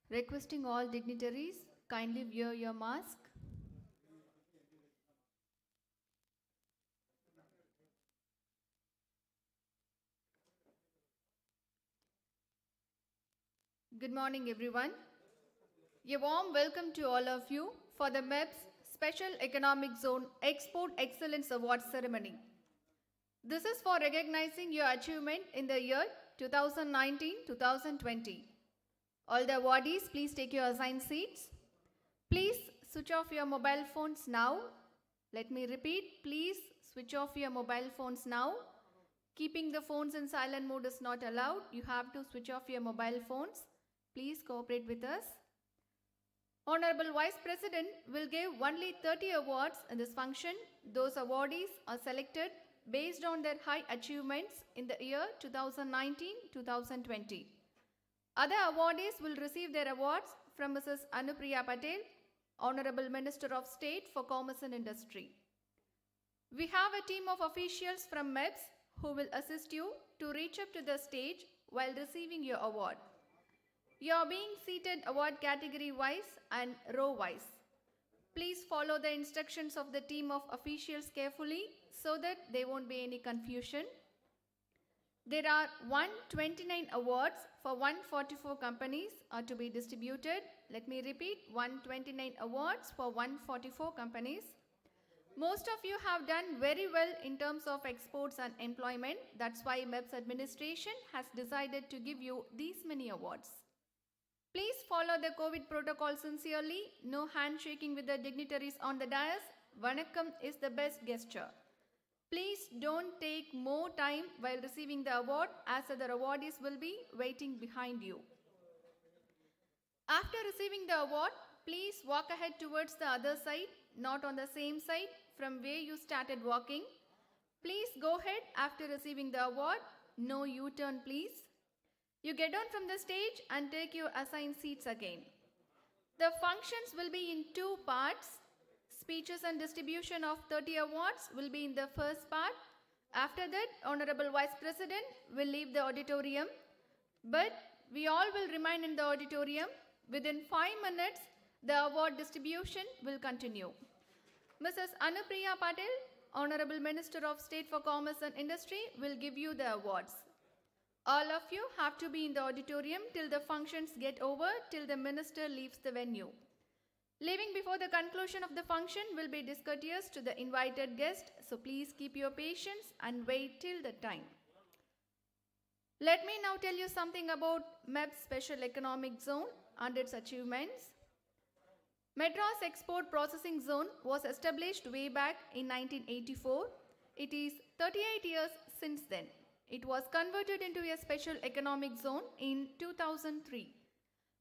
Requesting all dignitaries, kindly wear your mask. Good morning, everyone. A warm welcome to all of you for the MEPZ Special Economic Zone Export Excellence Award Ceremony. This is for recognizing your achievement in the year 2019-2020. All the awardees, please take your assigned seats. Please switch off your mobile phones now. Let me repeat, please switch off your mobile phones now. Keeping the phones in silent mode is not allowed. You have to switch off your mobile phones. Please cooperate with us. Honorable Vice President will give only 30 awards in this function. Those awardees are selected based on their high achievements in the year 2019-2020. Other awardees will receive their awards from Mrs. ANUPRIYA PATEL, Honorable Minister of State for Commerce and Industry. We have a team of officials from MEPZ who will assist you to reach up to the stage while receiving your award. You are being seated award category wise and row wise. Please follow the instructions of the team of officials carefully so that there won't be any confusion. There are 129 awards for 144 companies are to be distributed. Let me repeat, 129 awards for 144 companies. Most of you have done very well in terms of exports and employment. That's why MEPZ administration has decided to give you these many awards. Please follow the COVID protocol sincerely. No handshaking with the dignitaries on the dais. Vanakkam is the best gesture. Please don't take more time while receiving the award, as other awardees will be waiting behind you. After receiving the award, please walk ahead towards the other side, not on the same side from where you started walking. Please go ahead after receiving the award. No U-turn, please. You get on from the stage and take your assigned seats again. The functions will be in two parts. Speeches and distribution of 30 awards will be in the first part. After that, Honorable Vice President will leave the auditorium. But we all will remain in the auditorium. Within 5 minutes, the award distribution will continue. Mrs. ANUPRIYA PATEL, Honorable Minister of State for Commerce and Industry, will give you the awards. All of you have to be in the auditorium till the functions get over, till the minister leaves the venue. Leaving before the conclusion of the function will be discourteous to the invited guest, so please keep your patience and wait till the time. Let me now tell you something about MEPZ Special Economic Zone and its achievements. Madras Export Processing Zone was established way back in 1984. It is 38 years since then. It was converted into a special economic zone in 2003.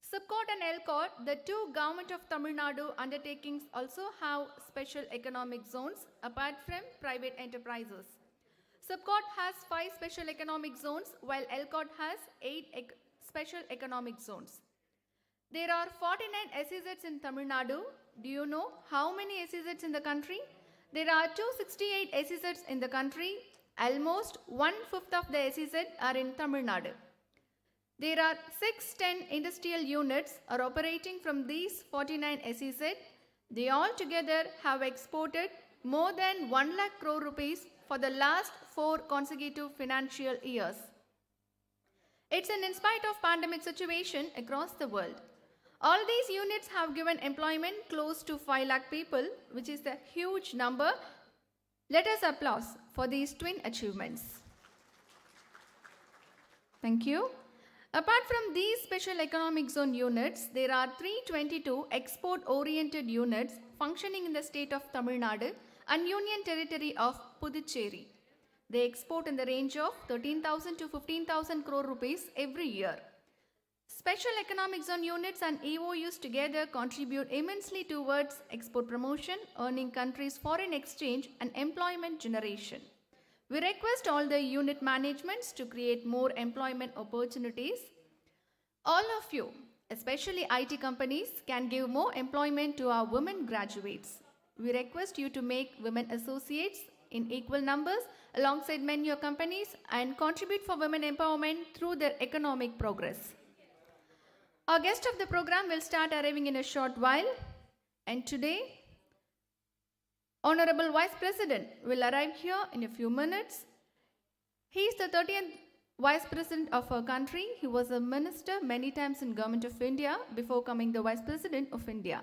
SUBCOT and LCOT, the two Govt of Tamil Nadu undertakings, also have special economic zones apart from private enterprises. SUBCOT has 5 special economic zones while LCOT has 8 special economic zones. There are 49 SEZs in Tamil Nadu. Do you know how many SEZs in the country? There are 268 SEZs in the country. Almost 1/5 of the SEZ are in Tamil Nadu. There are 610 industrial units are operating from these 49 SEZ. They all together have exported more than 1 lakh crore rupees for the last 4 consecutive financial years. It's in spite of pandemic situation across the world. All these units have given employment close to 5 lakh people, which is a huge number. Let us applaud for these twin achievements. Thank you. Apart from these special economic zone units, there are 322 export-oriented units functioning in the state of Tamil Nadu and Union Territory of Puducherry. They export in the range of 13,000 to 15,000 crore rupees every year. Special economic zone units and EOUs together contribute immensely towards export promotion, earning countries foreign exchange and employment generation. We request all the unit managements to create more employment opportunities. All of you, especially IT companies, can give more employment to our women graduates. We request you to make women associates in equal numbers alongside men in your companies and contribute for women empowerment through their economic progress. Our guest of the program will start arriving in a short while, and today, Honorable Vice President will arrive here in a few minutes. He is the 30th Vice President of our country. He was a minister many times in Government of India before coming the Vice President of India.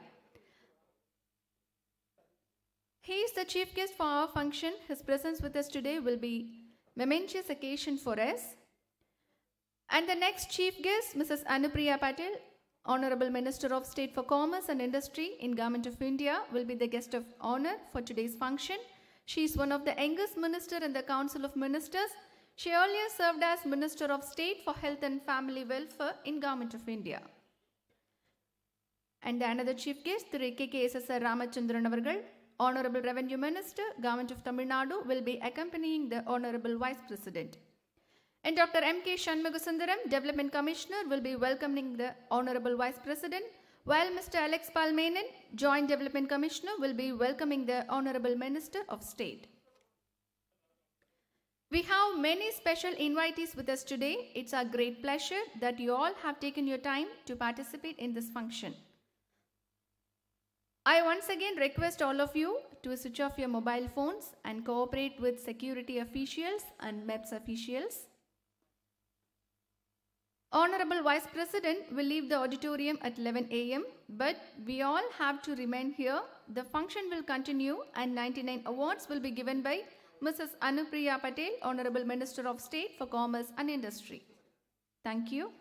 He is the chief guest for our function. His presence with us today will be momentous occasion for us. And the next chief guest, Mrs. ANUPRIYA Patel, Honorable Minister of State for Commerce and Industry in Government of India, will be the guest of honor for today's function. She is one of the youngest minister in the Council of Ministers. She earlier served as Minister of State for Health and Family Welfare in Government of India. And another chief guest, Sri KKSSR Ramachandran Avargal, Honorable Revenue Minister, Government of Tamil Nadu, will be accompanying the Honorable Vice President. And Dr. M.K. Shanmugasundaram, Development Commissioner, will be welcoming the Honorable Vice President, while Mr. Alex Palmenan, Joint Development Commissioner, will be welcoming the Honorable Minister of State. We have many special invitees with us today. It's our great pleasure that you all have taken your time to participate in this function. I once again request all of you to switch off your mobile phones and cooperate with security officials and MEPZ officials. Honorable Vice President will leave the auditorium at 11 a.m. but we all have to remain here. The function will continue and 99 awards will be given by Mrs. ANUPRIYA Patel, Honorable Minister of State for Commerce and Industry. Thank you.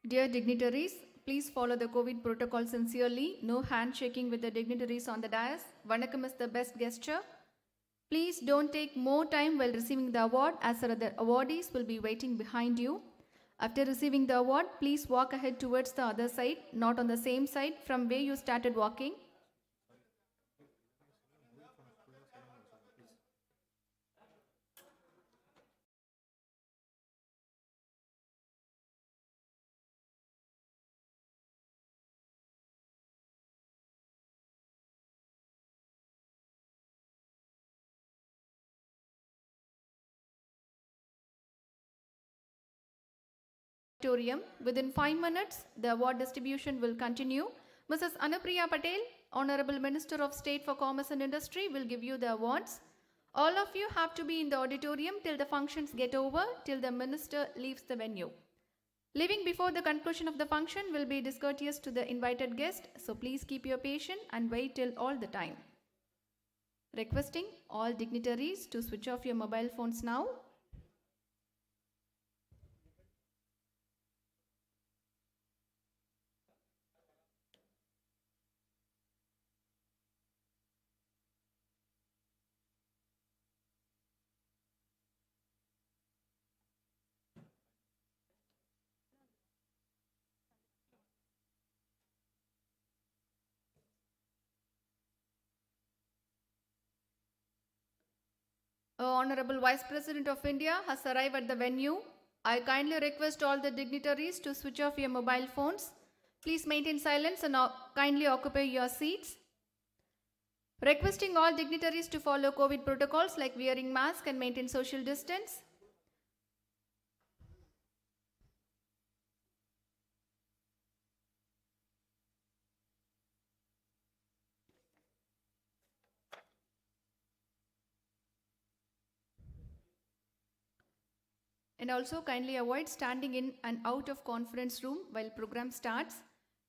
Dear dignitaries, Please follow the COVID protocol sincerely. No handshaking with the dignitaries on the dais. Vanakkam is the best gesture. Please don't take more time while receiving the award, as the other awardees will be waiting behind you. After receiving the award, please walk ahead towards the other side, not on the same side from where you started walking. Auditorium. Within 5 minutes, the award distribution will continue. Mrs. ANUPRIYA Patel, Honorable Minister of State for Commerce and Industry, will give you the awards. All of you have to be in the auditorium till the functions get over, till the minister leaves the venue. Leaving before the conclusion of the function will be discourteous to the invited guest, so please keep your patience and wait till all the time. Requesting all dignitaries to switch off your mobile phones now. Honorable Vice President of India has arrived at the venue. I kindly request all the dignitaries to switch off your mobile phones. Please maintain silence and kindly occupy your seats. Requesting all dignitaries to follow COVID protocols like wearing mask and maintain social distance. And also kindly avoid standing in and out of conference room while program starts.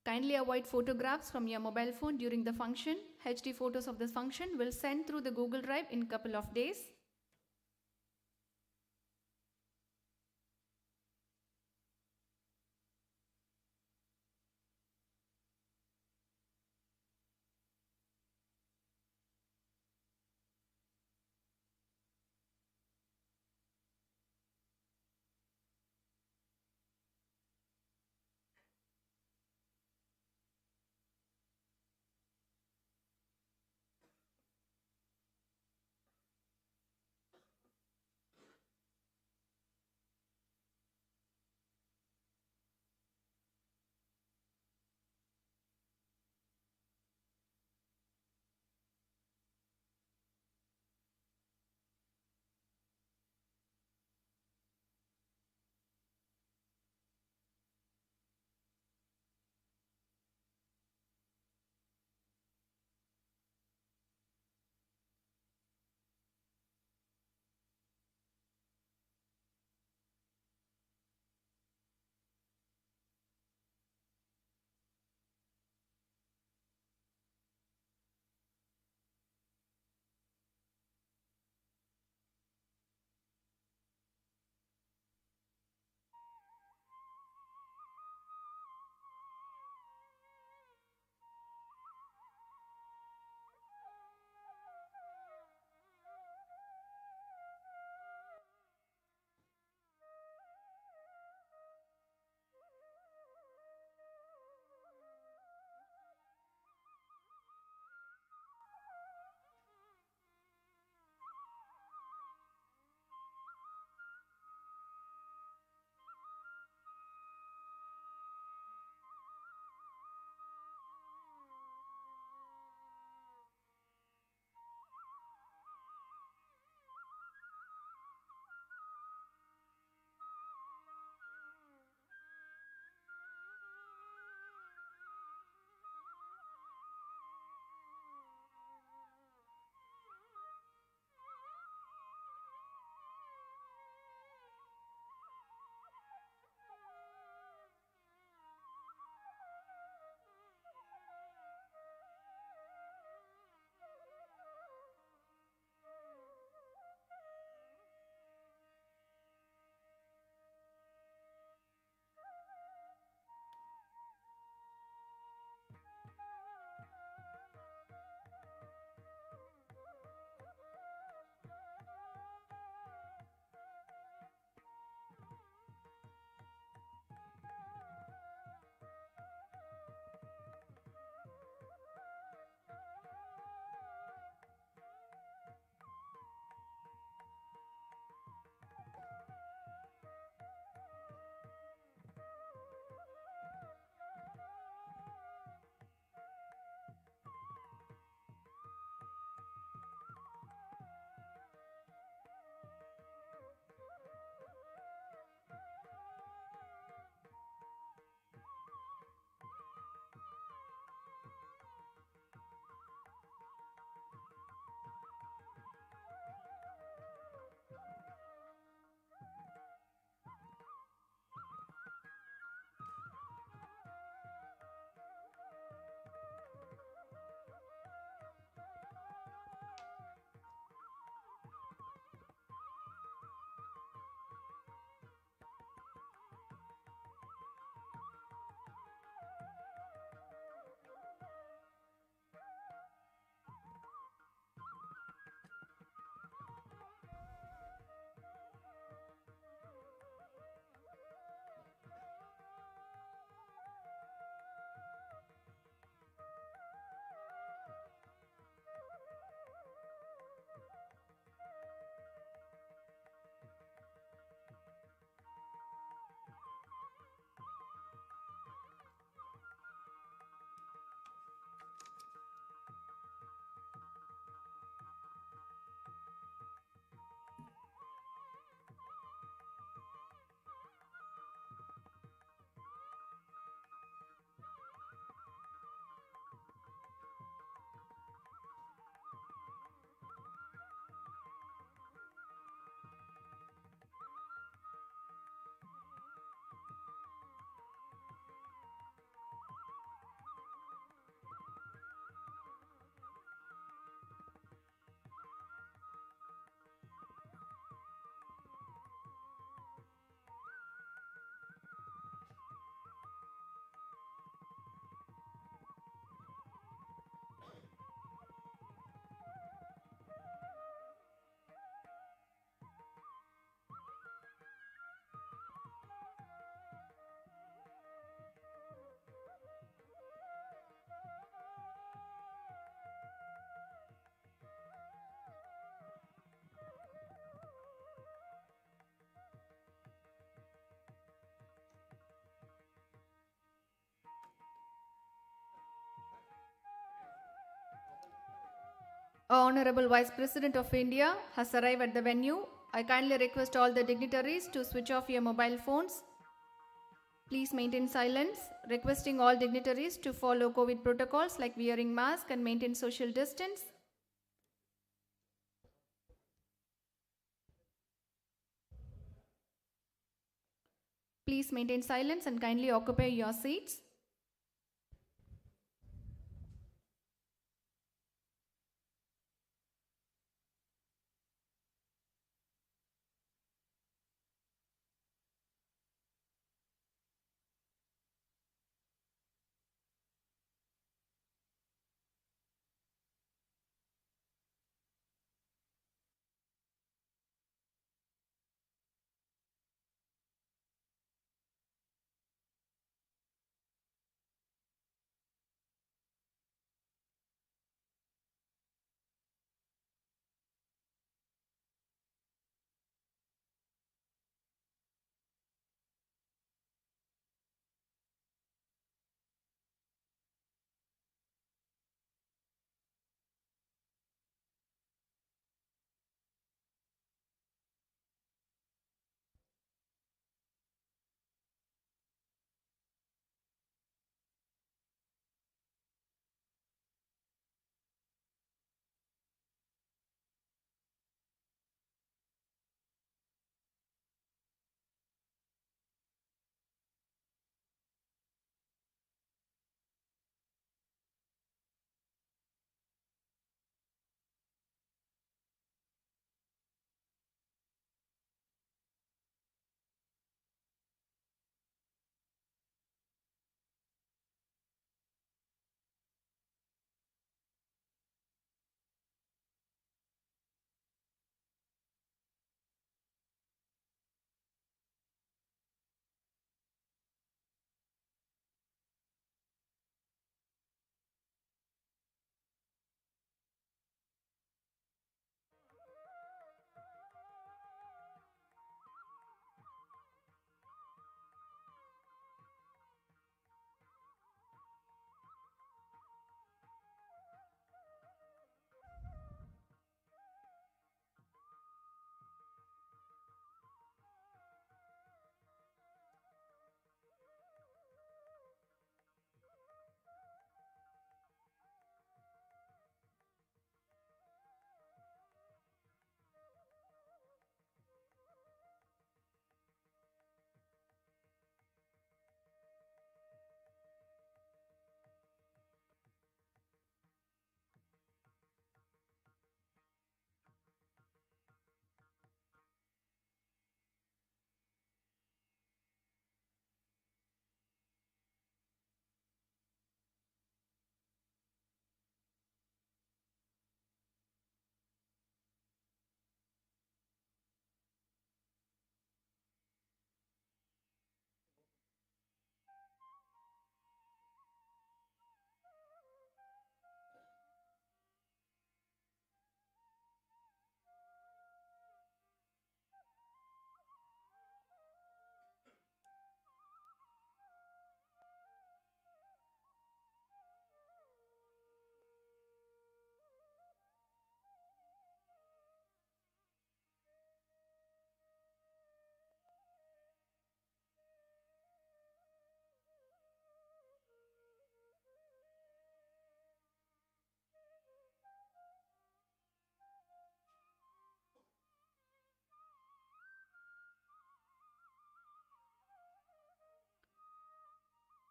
Kindly avoid photographs from your mobile phone during the function. HD photos of this function will send through the Google Drive in a couple of days. Honorable Vice President of India has arrived at the venue. I kindly request all the dignitaries to switch off your mobile phones. Please maintain silence. Requesting all dignitaries to follow COVID protocols like wearing mask and maintain social distance. Please maintain silence and kindly occupy your seats.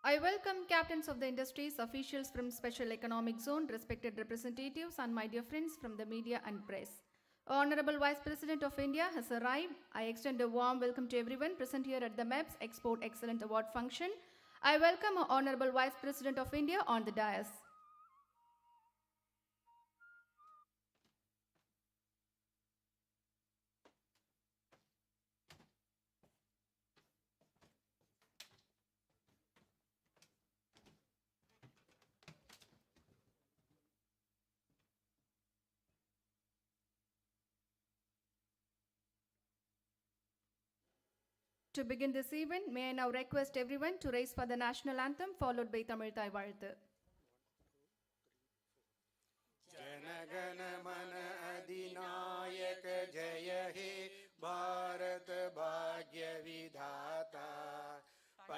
I welcome captains of the industries, officials from Special Economic Zone, respected representatives, and my dear friends from the media and press. Honorable Vice President of India has arrived. I extend a warm welcome to everyone present here at the MEPZ Export Excellent Award function. I welcome Honorable Vice President of India on the dais. To begin this event, may I now request everyone to raise for the national anthem followed by Tamil Thai Vazhuthu.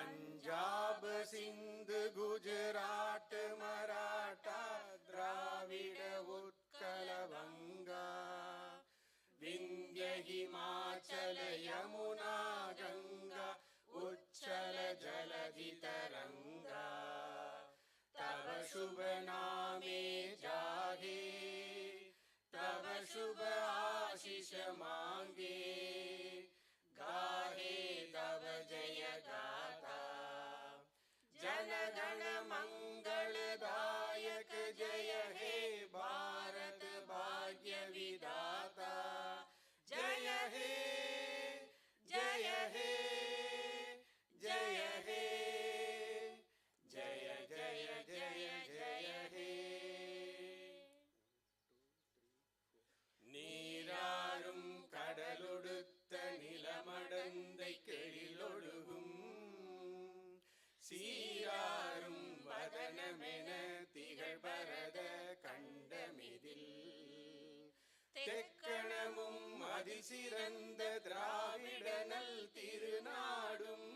Punjab சிந்து குஜராத் மராட்டா திராவிட உத்கல வங்கா விந்திய ஹிமாச்சல யமுனா கங்கா உச்சல ஜலதி தரங்கா तव शुभ नामे जागे तव शुभ आशीष मांगे गाहे तव जय गाथा जन गण मंगल दायक जय हे भारत भाग्य विधाता जय हे जय हे जय हे जय जय जय जय हे நீராறும் கடலொடுத்த நிலமடந்தை கெழிலொழுகும் சீராறும் வதனமென திகழ் பரத கண்டமிதில் தெக்கணமும் அதிசிறந்த திராவிடனல் திருநாடும்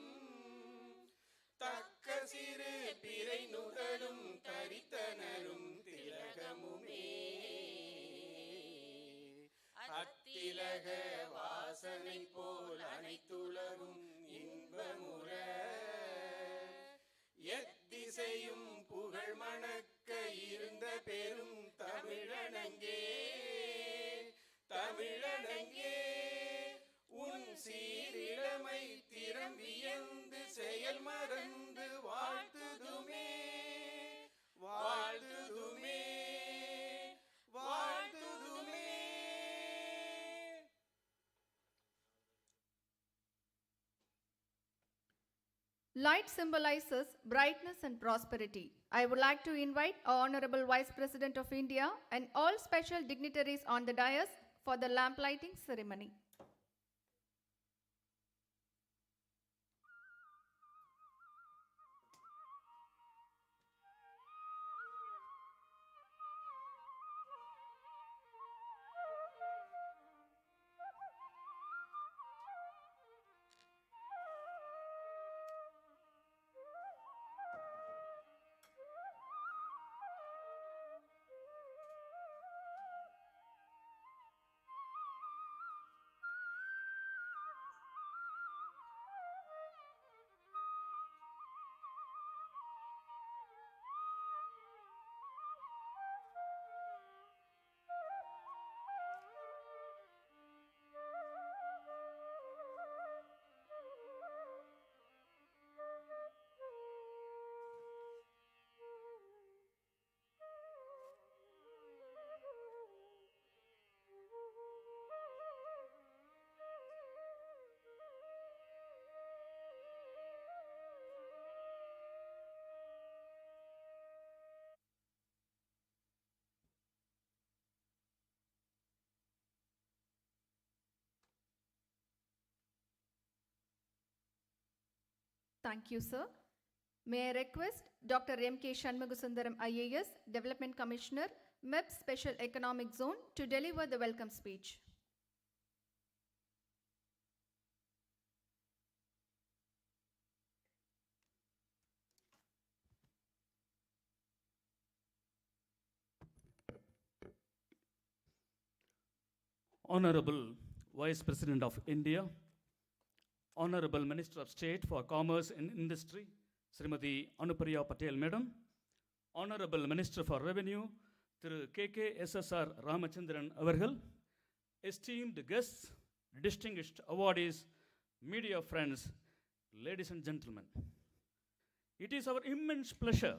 தக்க சிறு பிறை நுதலும் தரித்தனரும் திலகமுமே அத்திலக வாசனை போல் அனைத்துலகும் இன்பமுற எத்திசையும் புகழ் மணக்க இருந்த பெரும் தமிழனங்கே தமிழனங்கே உன் சீரிழமை திறம் வியந்து செயல் மறந்து வாழ்த்துதுமே வாழ்த்துதுமே வாழ்த்துதுமே. Light symbolizes brightness and prosperity. I would like to invite our Honorable Vice President of India and all special dignitaries on the dais for the lamp lighting ceremony. Thank you, sir. May I request Dr. M.K. Shanmugasundaram IAS, Development Commissioner, MEPZ Special Economic Zone, to deliver the welcome speech. Honorable Vice President of India, Honorable Minister of State for Commerce and Industry, Srimati ANUPRIYA PATEL Madam, Honorable Minister for Revenue, Thiru K.K. SSR Ramachandran Avargal, esteemed guests, distinguished awardees, media friends, ladies and gentlemen. It is our immense pleasure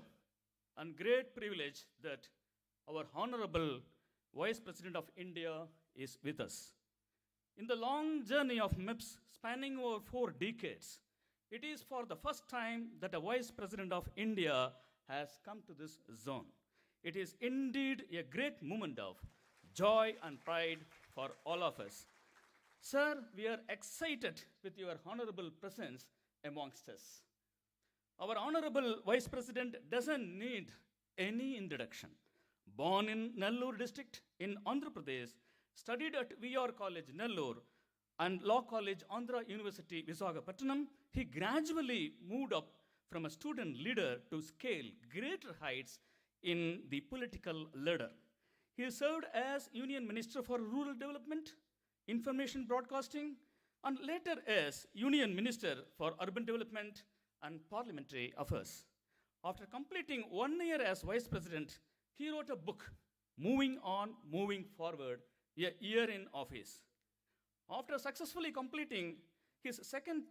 and great privilege that our Honorable Vice President of India is with us. In the long journey of MEPZ spanning over 4 decades, it is for the first time that a Vice President of India has come to this zone. It is indeed a great moment of joy and pride for all of us. Sir, we are excited with your honorable presence amongst us. Our honorable Vice President doesn't need any introduction. Born in Nellore district in Andhra Pradesh, studied at VR College, Nellore, and Law College, Andhra University, Visakhapatnam, he gradually moved up from a student leader to scale greater heights in the political ladder. He served as Union Minister for Rural Development, Information Broadcasting, and later as Union Minister for Urban Development and Parliamentary Affairs. After completing 1 year as Vice President, he wrote a book, Moving On, Moving Forward, a year in office. After successfully completing his second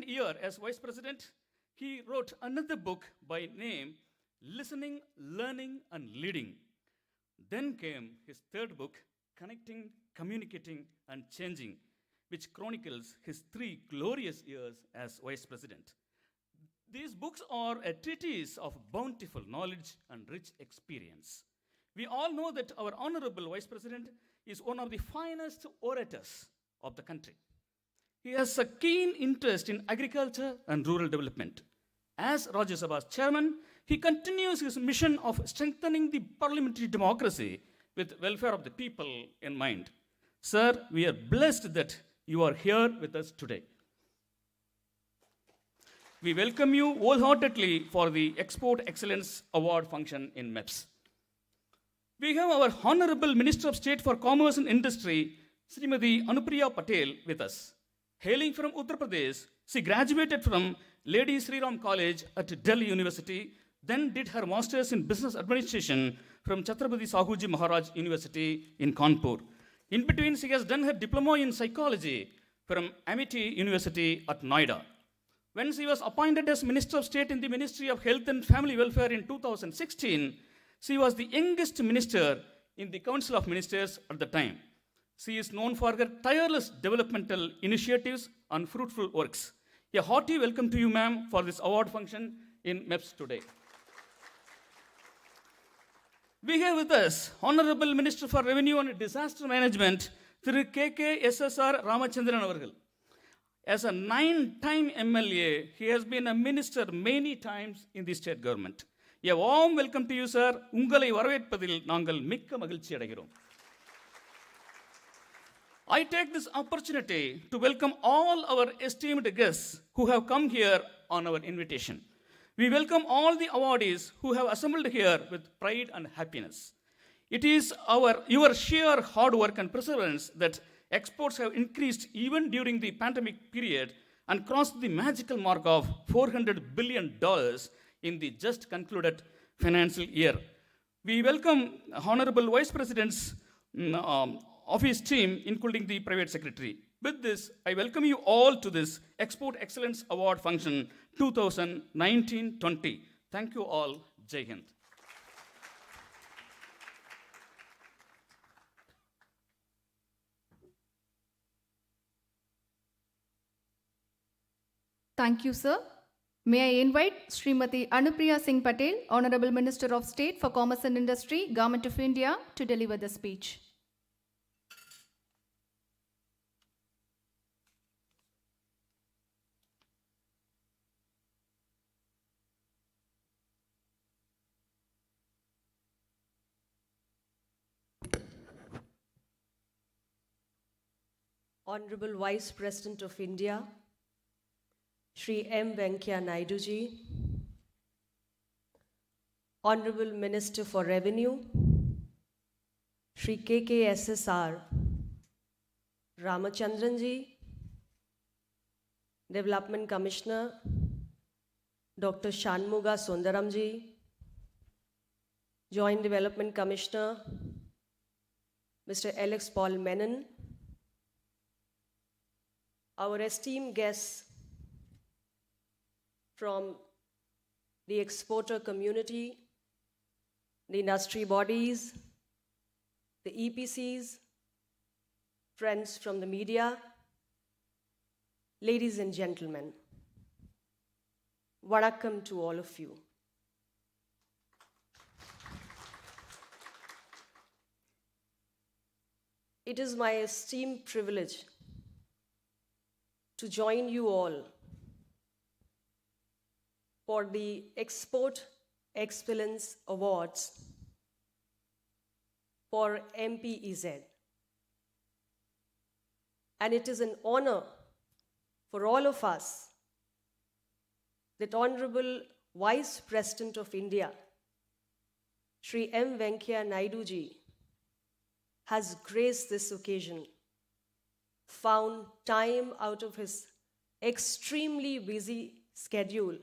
year as Vice President, he wrote another book by name, Listening, Learning, and Leading. Then came his third book, Connecting, Communicating, and Changing, which chronicles his 3 glorious years as Vice President. These books are a treatise of bountiful knowledge and rich experience. We all know that our Honorable Vice President is one of the finest orators of the country. He has a keen interest in agriculture and rural development. As Rajya Sabha's chairman, he continues his mission of strengthening the parliamentary democracy with welfare of the people in mind. Sir, we are blessed that you are here with us today. We welcome you wholeheartedly for the Export Excellence Award function in MEPZ. We have our Honorable Minister of State for Commerce and Industry, Srimati ANUPRIYA Patel, with us. Hailing from Uttar Pradesh, she graduated from Lady Sri Ram College at Delhi University, then did her Masters in Business Administration from Chhatrapati Shahuji Maharaj University in Kanpur. In between, she has done her Diploma in Psychology from Amity University at Noida. When she was appointed as Minister of State in the Ministry of Health and Family Welfare in 2016, she was the youngest minister in the Council of Ministers at the time. She is known for her tireless developmental initiatives and fruitful works. A hearty welcome to you, ma'am, for this award function in MEPZ today. We have with us Honorable Minister for Revenue and Disaster Management, Thiru KKSSR Ramachandran avargal. As a 9-time MLA, he has been a minister many times in the state government. A warm welcome to you, sir. Ungalai varavetpadil nangal mikka magilchi adaigirom. I take this opportunity to welcome all our esteemed guests who have come here on our invitation. We welcome all the awardees who have assembled here with pride and happiness. It is your sheer hard work and perseverance that exports have increased even during the pandemic period and crossed the magical mark of $400 billion in the just concluded financial year. We welcome Honorable Vice President's office team, including the private secretary. With this, I welcome you all to this Export Excellence Award function 2019-20. Thank you all. Jai Hind. Thank you, sir. May I invite Srimati Anupriya Singh Patel, Honorable Minister of State for Commerce and Industry, Government of India, to deliver the speech. Honorable Vice President of India, Shri VENKAIAH Naidu ji, Honorable Minister for Revenue, Shri KKSSR Ramachandran ji, Development Commissioner, Dr. Shanmuga Sundaram ji, Joint Development Commissioner, Mr. Alex Paul Menon, our esteemed guests from the exporter community, the industry bodies, the EPCs, friends from the media, ladies and gentlemen, vanakkam to all of you. It is my esteemed privilege to join you all for the Export Excellence Awards for MEPZ. and it is an honor for all of us that Honorable Vice President of India, Shri VENKAIAH Naidu ji, has graced this occasion, found time out of his extremely busy schedule,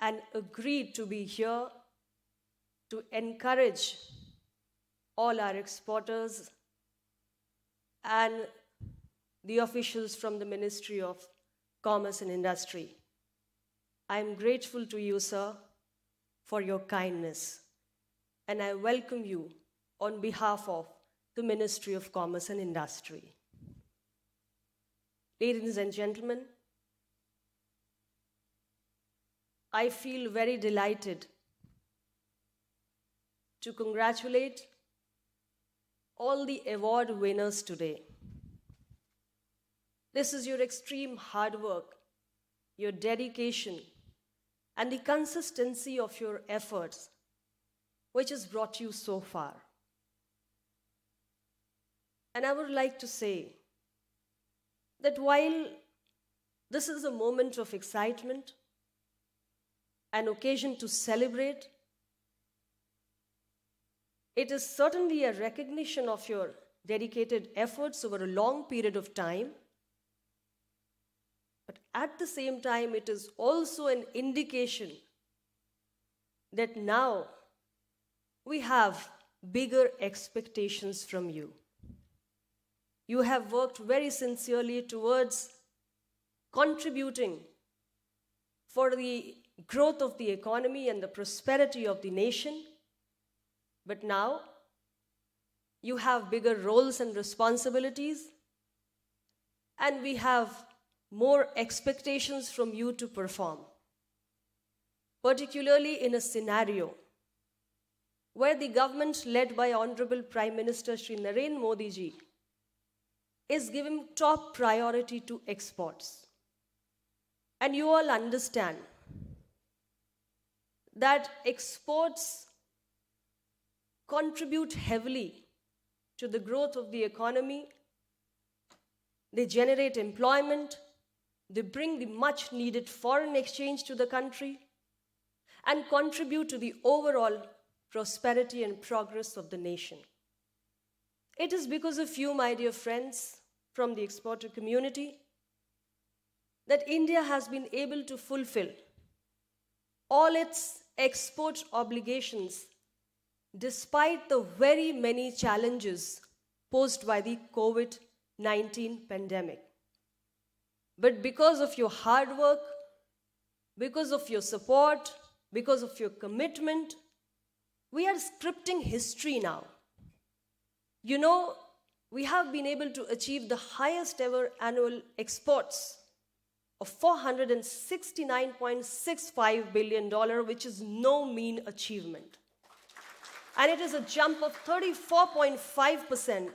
and agreed to be here to encourage all our exporters and the officials from the Ministry of Commerce and Industry. I am grateful to you, sir, for your kindness, and I welcome you on behalf of the Ministry of Commerce and Industry. Ladies and gentlemen, I feel very delighted to congratulate all the award winners today. This is your extreme hard work, your dedication, and the consistency of your efforts which has brought you so far. And I would like to say that while this is a moment of excitement, an occasion to celebrate, it is certainly a recognition of your dedicated efforts over a long period of time. But at the same time, it is also an indication that now we have bigger expectations from you. You have worked very sincerely towards contributing for the growth of the economy and the prosperity of the nation. But now you have bigger roles and responsibilities, and we have more expectations from you to perform, particularly in a scenario where the government led by Honorable Prime Minister Shri Narendra Modi ji is giving top priority to exports. And you all understand that exports contribute heavily to the growth of the economy. They generate employment, they bring the much needed foreign exchange to the country, and contribute to the overall prosperity and progress of the nation. It is because of you, my dear friends from the exporter community, that India has been able to fulfill all its export obligations despite the very many challenges posed by the COVID-19 pandemic. But because of your hard work, because of your support, because of your commitment, we are scripting history now. You know, we have been able to achieve the highest ever annual exports of $469.65 billion, which is no mean achievement. And it is a jump of 34.5%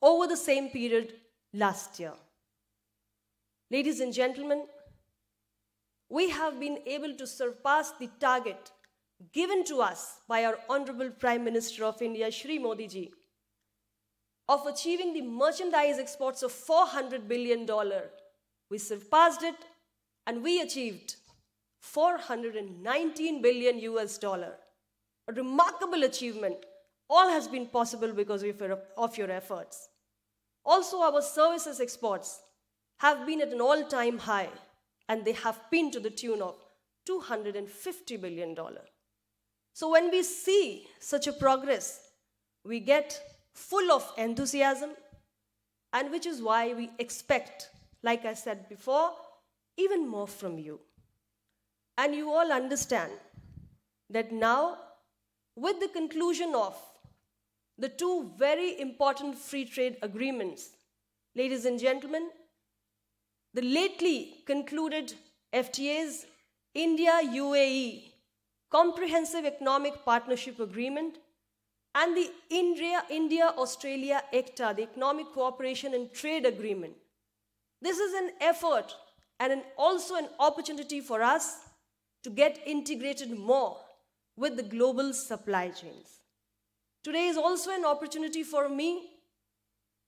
over the same period last year. Ladies and gentlemen, we have been able to surpass the target given to us by our Honorable Prime Minister of India, Shri Modi ji, of achieving the merchandise exports of $400 billion. We surpassed it, and we achieved $419 billion US. A remarkable achievement. All has been possible because of your efforts. Also, our services exports have been at an all-time high, and they have been to the tune of $250 billion. So when we see such a progress, we get full of enthusiasm, and which is why we expect, like I said before, even more from you. And you all understand that now, with the conclusion of the two very important free trade agreements, ladies and gentlemen, the lately concluded FTAs, India-UAE Comprehensive Economic Partnership Agreement, and the India-Australia ECTA, the Economic Cooperation and Trade Agreement. This is an effort and also an opportunity for us to get integrated more with the global supply chains. Today is also an opportunity for me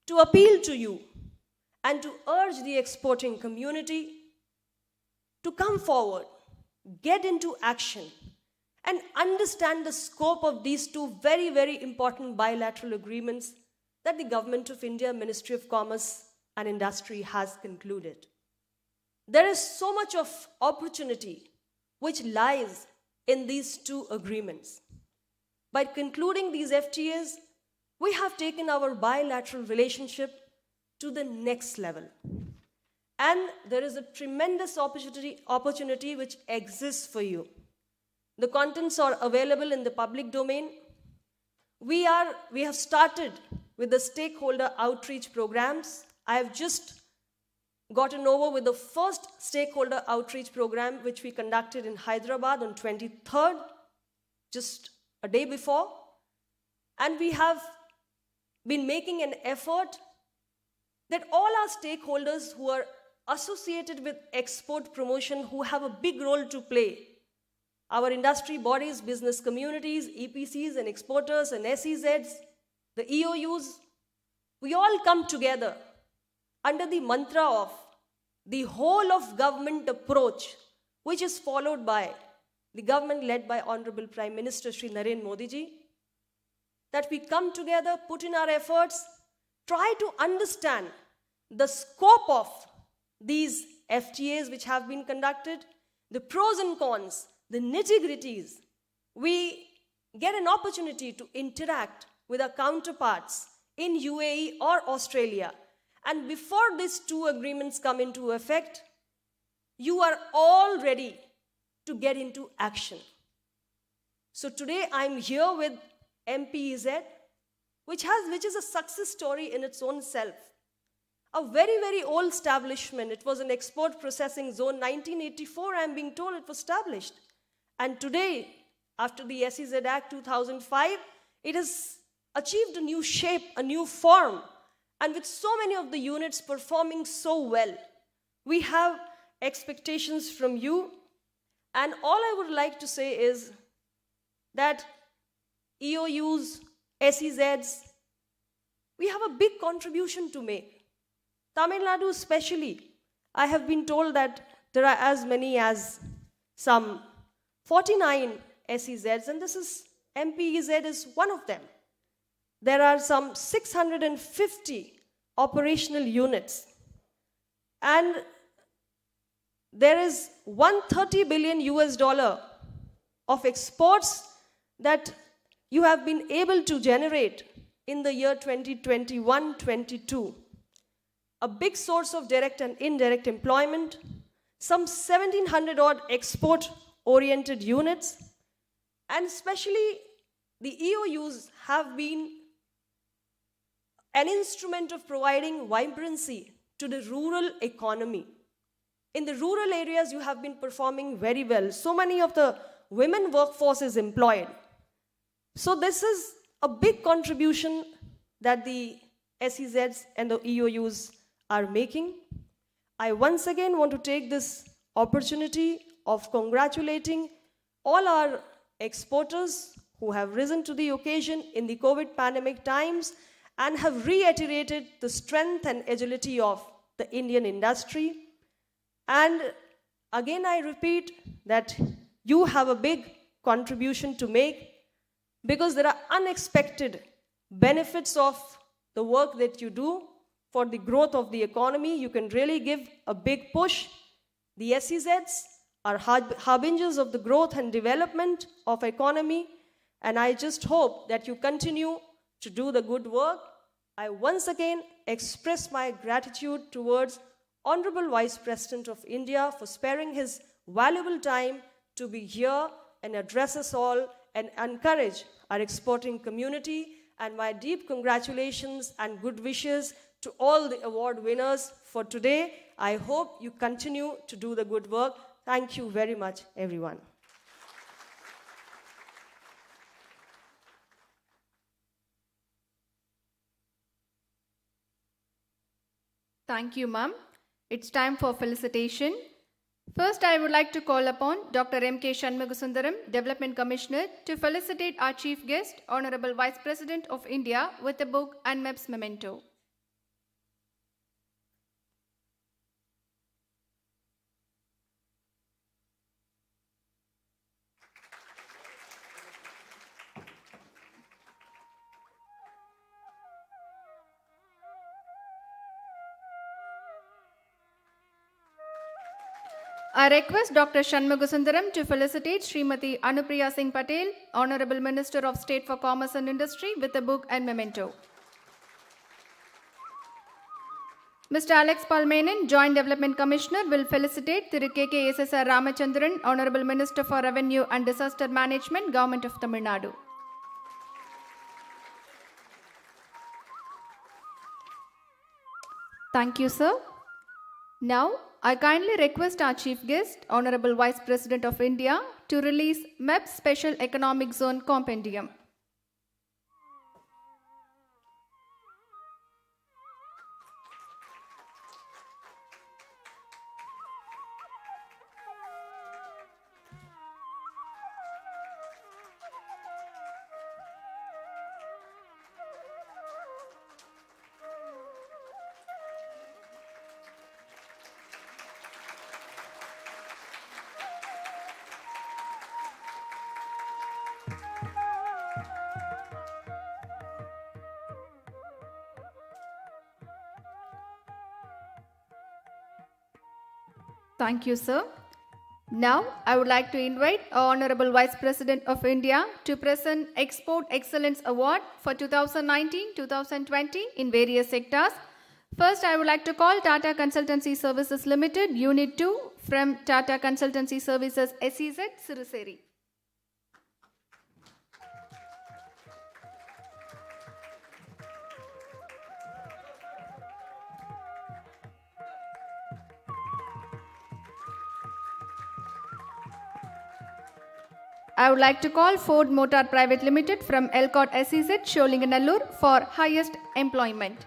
to appeal to you and to urge the exporting community to come forward, get into action, and understand the scope of these two very, very important bilateral agreements that the Government of India, Ministry of Commerce and Industry has concluded. There is so much of opportunity which lies in these two agreements. By concluding these FTAs, we have taken our bilateral relationship to the next level. And there is a tremendous opportunity which exists for you. The contents are available in the public domain. We have started with the stakeholder outreach programs. I have just gotten over with the first stakeholder outreach program which we conducted in Hyderabad on 23rd, just a day before. And we have been making an effort that all our stakeholders who are associated with export promotion, who have a big role to play, our industry bodies, business communities, EPCs and exporters and SEZs, the EOUs, we all come together under the mantra of the whole of government approach, which is followed by the government led by Honorable Prime Minister Shri Narendra Modi ji, that we come together, put in our efforts, try to understand the scope of these FTAs which have been conducted, the pros and cons, the nitty-gritties. We get an opportunity to interact with our counterparts in UAE or Australia. And before these two agreements come into effect, you are all ready to get into action. So today I'm here with MEPZ, which is a success story in its own self. A very, very old establishment. It was an export processing zone. 1984, I'm being told it was established. And today, after the SEZ Act 2005, it has achieved a new shape, a new form. And with so many of the units performing so well, we have expectations from you. And all I would like to say is that EOUs, SEZs, we have a big contribution to make. Tamil Nadu especially, I have been told that there are as many as some 49 SEZs, and this is MEPZ is one of them. There are some 650 operational units, and there is $130 billion of exports that you have been able to generate in the year 2021-22. A big source of direct and indirect employment, some 1,700 odd export-oriented units, and especially the EOUs have been an instrument of providing vibrancy to the rural economy. In the rural areas, you have been performing very well. So many of the women workforce is employed. So this is a big contribution that the SEZs and the EOUs are making. I once again want to take this opportunity of congratulating all our exporters who have risen to the occasion in the COVID pandemic times and have reiterated the strength and agility of the Indian industry. And again, I repeat that you have a big contribution to make, because there are unexpected benefits of the work that you do for the growth of the economy. You can really give a big push. The SEZs are harbingers of the growth and development of economy, and I just hope that you continue to do the good work. I once again express my gratitude towards Honorable Vice President of India for sparing his valuable time to be here and address us all and encourage our exporting community. And my deep congratulations and good wishes to all the award winners for today. I hope you continue to do the good work. Thank you very much, everyone. Thank you, ma'am. It's time for felicitation. First, I would like to call upon Dr. M.K. Shanmugasundaram, Development Commissioner, to felicitate our Chief Guest, Honorable Vice President of India, with a book and MEPZ memento. I request Dr. Shanmugasundaram to felicitate Srimati Anupriya Singh Patel, Honorable Minister of State for Commerce and Industry, with a book and memento. Mr. Alex Palmenan, Joint Development Commissioner, will felicitate Thiru K.K. SSR Ramachandran, Honorable Minister for Revenue and Disaster Management, Government of Tamil Nadu. Thank you, sir. Now, I kindly request our Chief Guest, Honorable Vice President of India, to release MEPZ Special Economic Zone Compendium. Thank you, sir. Now, I would like to invite our Honorable Vice President of India to present Export Excellence Award for 2019-2020 in various sectors. First, I would like to call Tata Consultancy Services Limited, Unit 2 from Tata Consultancy Services SEZ, Siruseri. I would like to call Ford Motor Private Limited from Elcott SEZ, Sholinganallur for highest employment.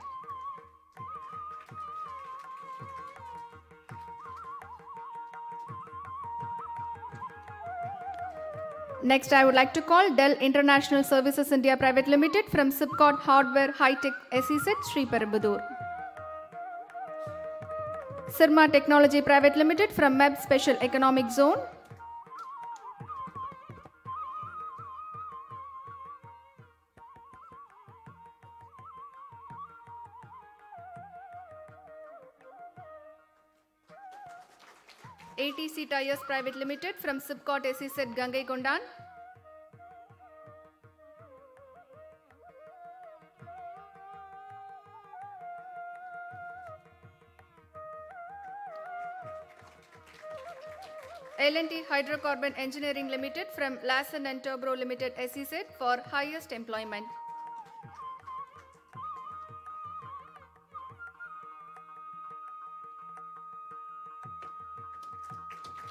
Next, I would like to call Dell International Services India Private Limited from Sipcot Hardware High-Tech SEZ, Shri Perumbudur. Sirma Technology Private Limited from MEPZ Special Economic Zone. ATC Tires Private Limited from Sipcot SEZ, Gangaikondan. L&T Hydrocarbon Engineering Limited from Lassen and Tobro Limited SEZ for highest employment.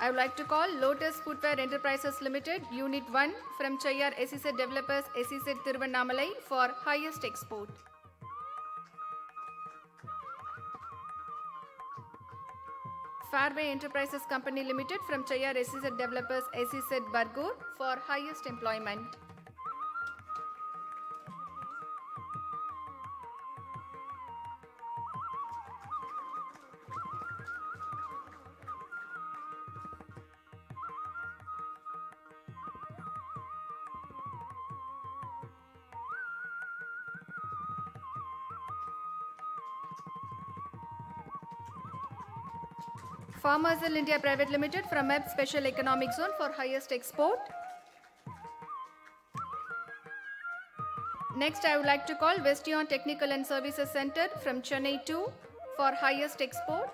I would like to call Lotus Footwear Enterprises Limited, Unit 1 from Chayar SEZ Developers SEZ, Thiruvannamalai for highest export. Fairway Enterprises Company Limited from Chayar SEZ Developers SEZ, Bargur for highest employment. Pharmazil India Private Limited from MEPZ Special Economic Zone for highest export. Next, I would like to call Westion Technical and Services Center from Chennai 2 for highest export.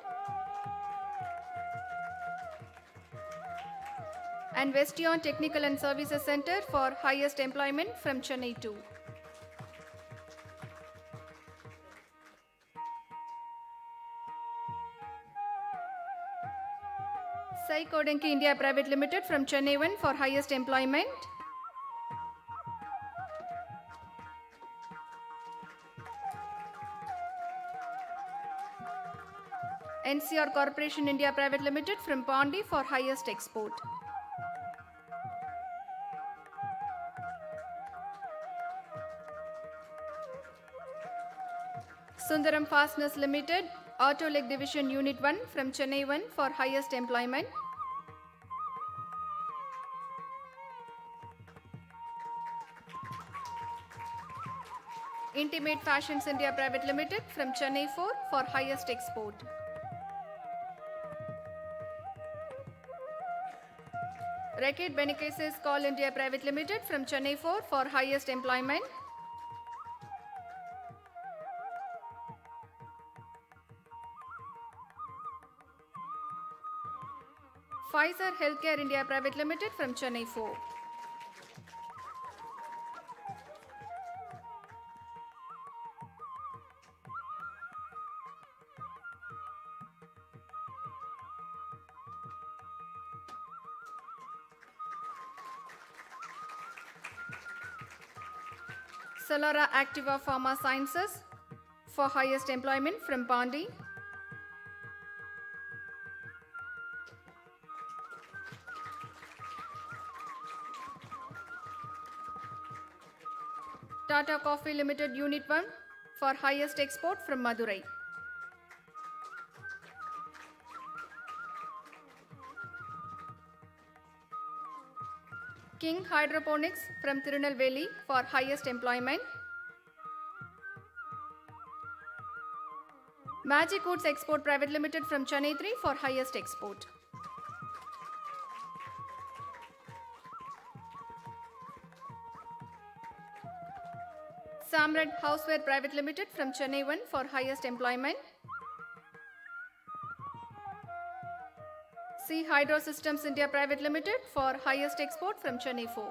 And Westion Technical and Services Center for highest employment from Chennai 2. Sai Kodenki India Private Limited from Chennai 1 for highest employment. NCR Corporation India Private Limited from Pondi for highest export. Sundaram Fasteners Limited, Auto Leg Division Unit 1 from Chennai 1 for highest employment. Intimate Fashions India Private Limited from Chennai 4 for highest export. Reckitt Benecases Coal India Private Limited from Chennai 4 for highest employment. Pfizer Healthcare India Private Limited from Chennai 4. Solara Activa Pharma Sciences for highest employment from Pandi. Tata Coffee Limited Unit 1 for highest export from Madurai. King Hydroponics from Tirunelveli for highest employment. Magic Woods Export Private Limited from Chennai 3 for highest export. Samred Houseware Private Limited from Chennai 1 for highest employment. C Hydro Systems India Private Limited for highest export from Chennai 4.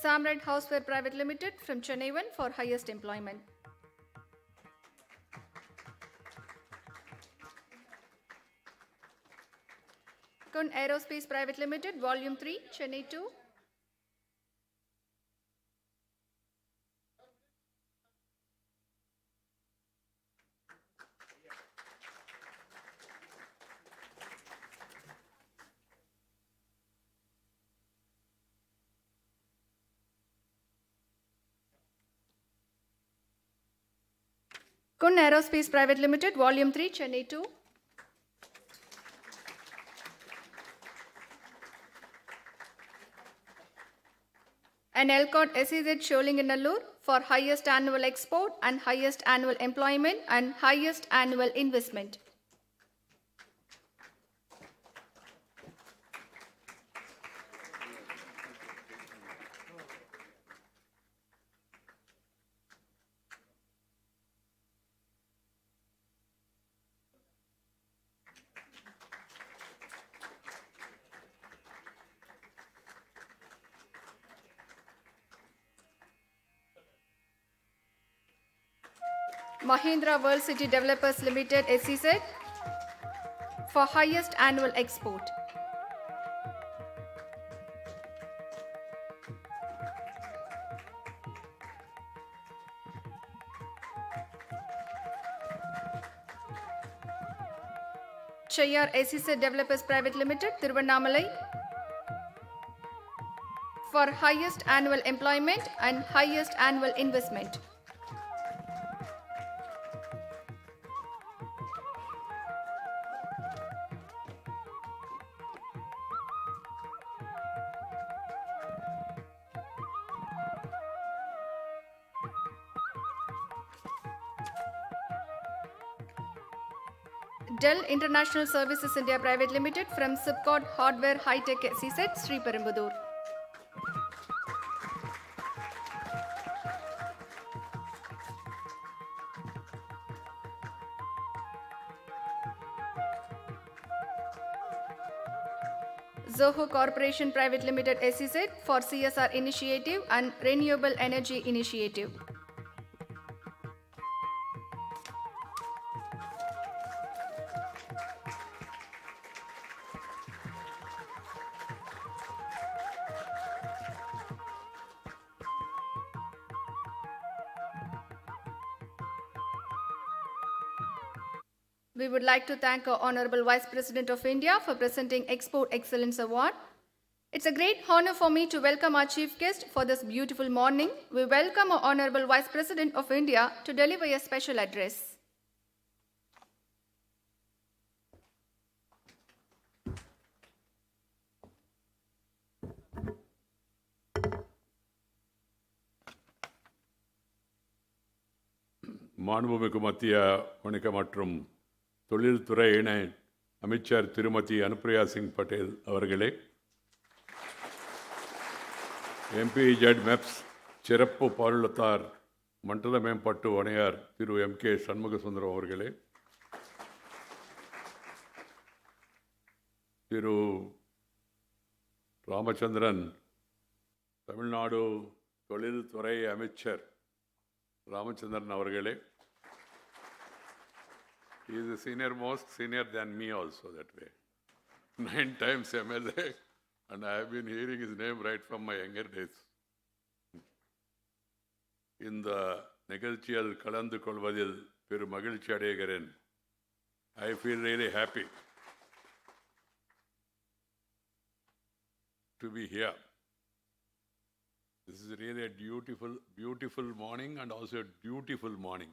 Samred Houseware Private Limited from Chennai 1 for highest employment. Kun Aerospace Private Limited, Volume 3, Chennai 2. Kun Aerospace Private Limited, Volume 3, Chennai 2. And Elcott SEZ Sholinganallur for highest annual export and highest annual employment and highest annual investment. Mahindra World City Developers Limited SEZ for highest annual export. Cheyyar SEZ Developers Private Limited, Tiruvannamalai for highest annual employment and highest annual investment. Dell International Services India Private Limited from Sipcot Hardware High Tech SEZ, Shri Perumbudur. Zoho Corporation Private Limited SEZ for CSR Initiative and Renewable Energy Initiative. We would like to thank our Honorable Vice President of India for presenting Export Excellence Award. It's a great honor for me to welcome our chief guest for this beautiful morning. We welcome our Honorable Vice President of India to deliver a special address. மாண்புமிகு மத்திய வணிக மற்றும் தொழில்துறை இணை அமைச்சர் திருமதி அனுப்ரியா சிங் பட்டேல் அவர்களே, MEPZ MEPZ சிறப்பு பாலுளத்தார் மண்டல மேம்பாட்டு ஆணையர் திரு MK சண்முகசுந்தரம் அவர்களே, திரு ராமச்சந்திரன் தமிழ்நாடு தொழில்துறை அமைச்சர் ராமச்சந்திரன் அவர்களே, he is the senior than me also that way. 9 times MLA, and I have been hearing his name right from my younger days. இந்த நிகழ்ச்சியில் கலந்து கொள்வதில் பெரும் மகிழ்ச்சி அடைகிறேன். I feel really happy to be here. This is really a beautiful morning and also a dutiful morning.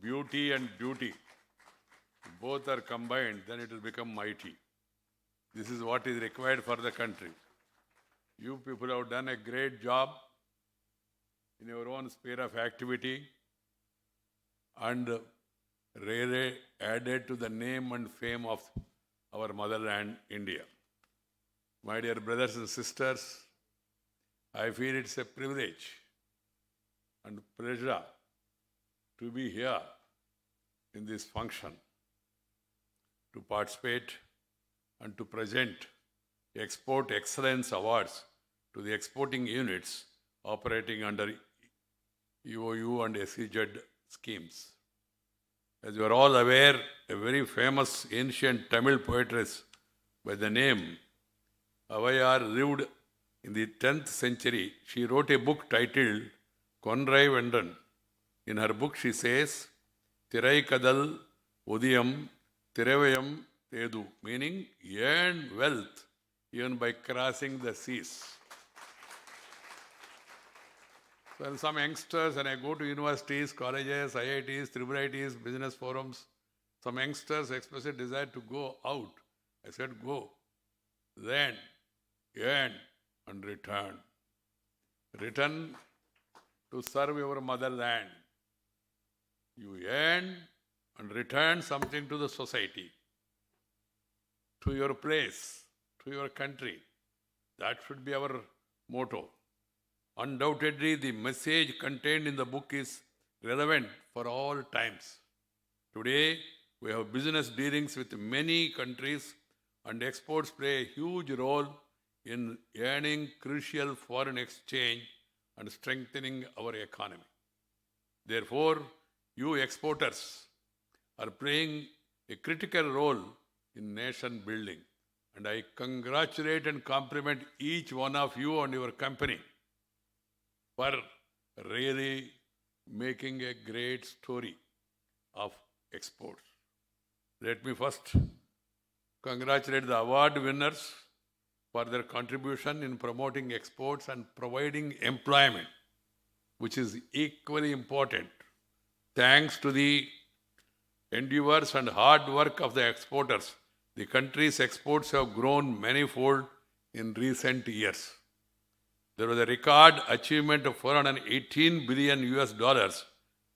Beauty and duty, both are combined, then it will become mighty. This is what is required for the country. You people have done a great job in your own sphere of activity and really added to the name and fame of our motherland, India. My dear brothers and sisters, I feel it's a privilege and pleasure to be here in this function, to participate and to present Export Excellence Awards to the exporting units operating under EOU and SEZ schemes. As you are all aware, a very famous ancient Tamil poetess by the name Avayar lived in the 10th century. She wrote a book titled Konrai Vendan. In her book she says, Thirai Kadal Udiyam Tirevayam Tedu, meaning earn wealth even by crossing the seas. So some youngsters, and I go to universities, colleges, IITs, IIITs, business forums, some youngsters express a desire to go out. I said, go, then earn and return. Return to serve your motherland. You earn and return something to the society, to your place, to your country. That should be our motto. Undoubtedly, the message contained in the book is relevant for all times. Today, we have business dealings with many countries, and exports play a huge role in earning crucial foreign exchange and strengthening our economy. Therefore, you exporters are playing a critical role in nation building, and I congratulate and compliment each one of you and your company for really making a great story of exports. Let me first congratulate the award winners for their contribution in promoting exports and providing employment, which is equally important. Thanks to the endeavors and hard work of the exporters, the country's exports have grown manifold in recent years. There was a record achievement of $418 billion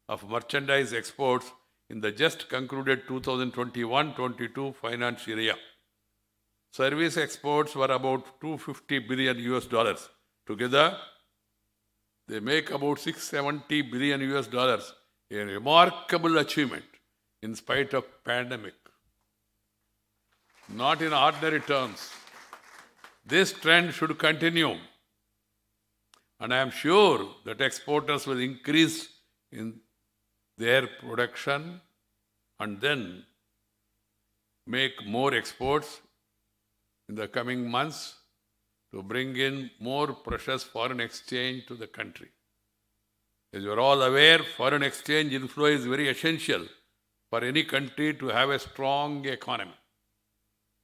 of merchandise exports in the just concluded 2021-22 financial year. Service exports were about $250 billion. Together, they make about $670 billion, a remarkable achievement in spite of pandemic. Not in ordinary terms. This trend should continue, and I am sure that exporters will increase in their production and then make more exports in the coming months to bring in more precious foreign exchange to the country. As you are all aware, foreign exchange inflow is very essential for any country to have a strong economy.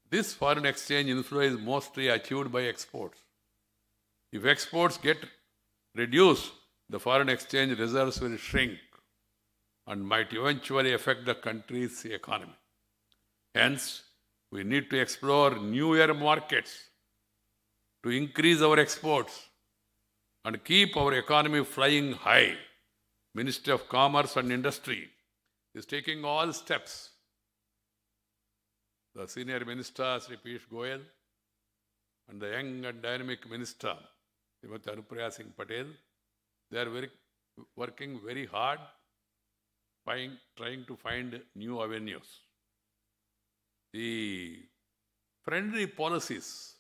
This foreign exchange inflow is mostly achieved by exports. If exports get reduced, the foreign exchange reserves will shrink and might eventually affect the country's economy. Hence, we need to explore newer markets to increase our exports and keep our economy flying high. Ministry of Commerce and Industry is taking all steps. The senior minister, Shri Goyal, and the young and dynamic minister, Srimati ANUPRIYA Singh Patel, they are working very hard, trying to find new avenues. The friendly policies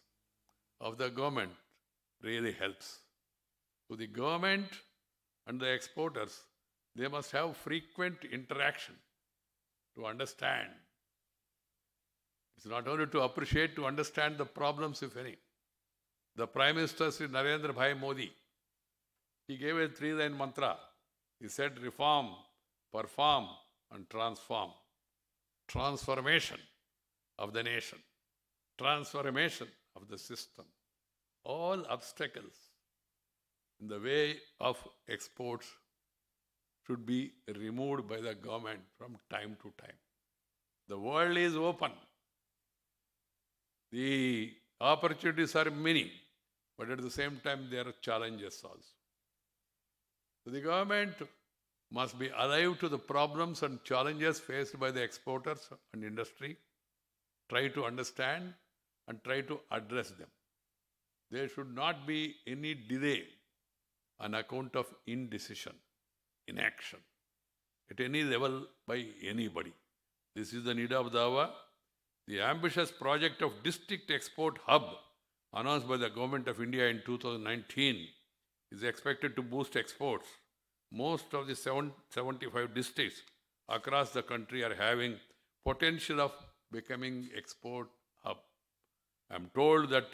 of the government really helps. So the government and the exporters, they must have frequent interaction to understand. It's not only to appreciate, to understand the problems, if any. The Prime Minister, Shri Narendra Bhai Modi, he gave a 3-line mantra. He said, reform, perform, and transform. Transformation of the nation. Transformation of the system. All obstacles in the way of exports should be removed by the government from time to time. The world is open. The opportunities are many, but at the same time there are challenges also. So the government must be alive to the problems and challenges faced by the exporters and industry, try to understand and try to address them. There should not be any delay on account of indecision, inaction, at any level by anybody. This is the need of the hour. The ambitious project of District Export Hub announced by the Government of India in 2019 is expected to boost exports. Most of the 75 districts across the country are having potential of becoming export hub. I am told that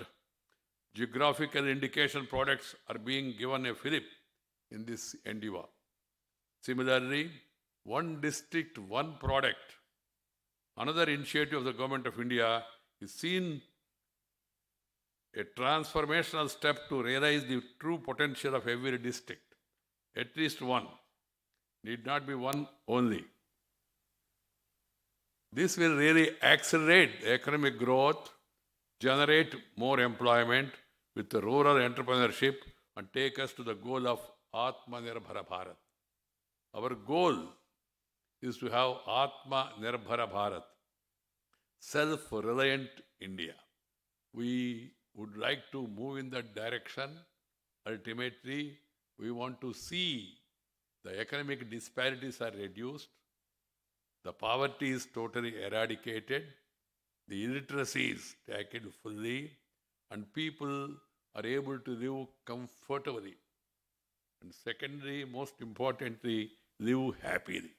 geographical indication products are being given a fillip in this endeavor. Similarly, one district, one product. Another initiative of the Government of India is seen a transformational step to realize the true potential of every district. At least one. Need not be one only. This will really accelerate economic growth, generate more employment with the rural entrepreneurship, and take us to the goal of Atmanirbhara Bharat. Our goal is to have Atmanirbhara Bharat, self-reliant India. We would like to move in that direction. Ultimately, we want to see the economic disparities are reduced, the poverty is totally eradicated, the illiteracy is tackled fully, and people are able to live comfortably. And secondly, most importantly, live happily.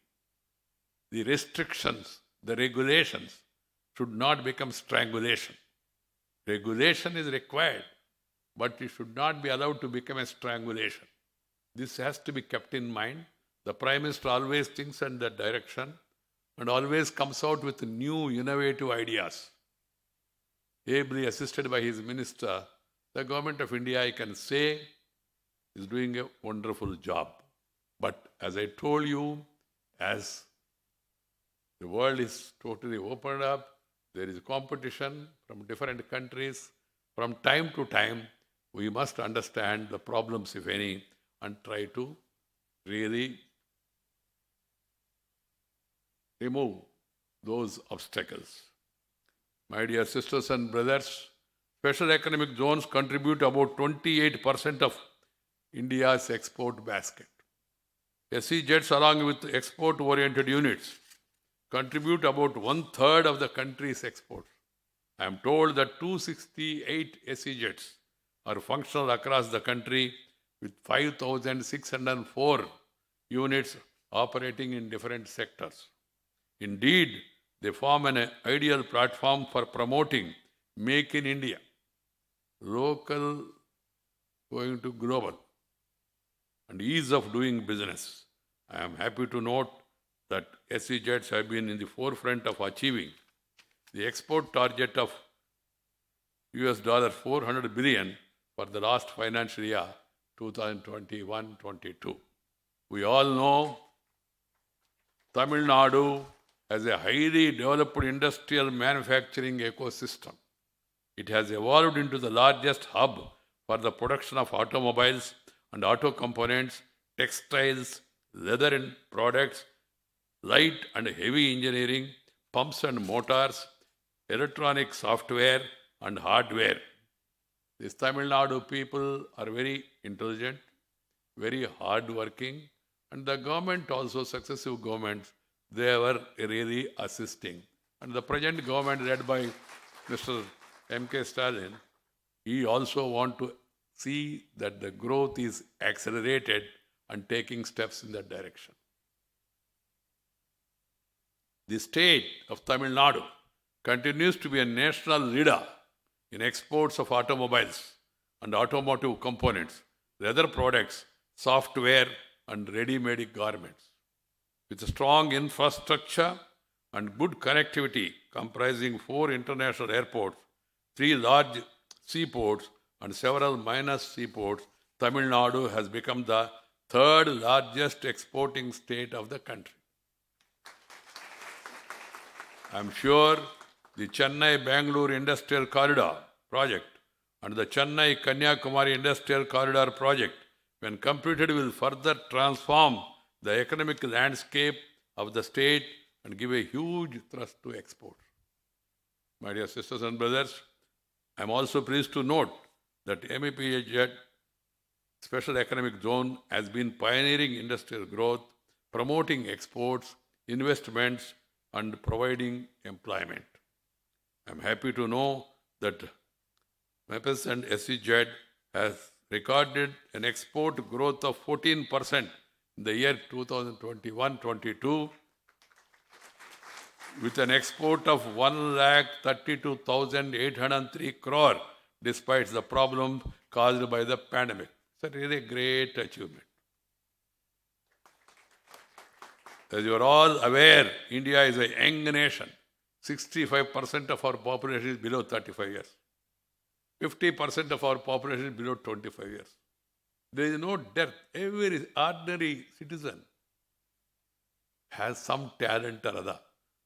The restrictions, the regulations should not become strangulation. Regulation is required, but it should not be allowed to become a strangulation. This has to be kept in mind. The Prime Minister always thinks in that direction and always comes out with new innovative ideas. Ably assisted by his minister, the Government of India, I can say, is doing a wonderful job. But as I told you, as the world is totally opened up, there is competition from different countries. From time to time, we must understand the problems, if any, and try to really remove those obstacles. My dear sisters and brothers, special economic zones contribute about 28% of India's export basket. SEZs, along with export-oriented units, contribute about 1/3 of the country's exports. I am told that 268 SEZs are functional across the country with 5,604 units operating in different sectors. Indeed, they form an ideal platform for promoting Make in India, local going to global, and ease of doing business. I am happy to note that SEZs have been in the forefront of achieving the export target of US $400 billion for the last financial year 2021-22. We all know Tamil Nadu has a highly developed industrial manufacturing ecosystem. It has evolved into the largest hub for the production of automobiles and auto components, textiles, leather and products, light and heavy engineering, pumps and motors, electronic software and hardware. These Tamil Nadu people are very intelligent, very hard-working, and the government also, successive governments, they were really assisting. And the present government led by Mr. M.K. Stalin, he also want to see that the growth is accelerated and taking steps in that direction. The state of Tamil Nadu continues to be a national leader in exports of automobiles and automotive components, leather products, software, and ready-made garments. With a strong infrastructure and good connectivity comprising 4 international airports, 3 large seaports, and several minor seaports, Tamil Nadu has become the 3rd largest exporting state of the country. I am sure the Chennai-Bangalore Industrial Corridor project and the Chennai-Kanyakumari Industrial Corridor project, when completed, will further transform the economic landscape of the state and give a huge thrust to export. My dear sisters and brothers, I am also pleased to note that MEPZ Special Economic Zone has been pioneering industrial growth, promoting exports, investments, and providing employment. I am happy to know that MEPZ and SEZ has recorded an export growth of 14% in the year 2021-22, with an export of 1,32,803 crore despite the problem caused by the pandemic. It's a really great achievement. As you are all aware, India is a young nation. 65% of our population is below 35 years. 50% of our population is below 25 years. There is no depth. Every ordinary citizen has some talent or other.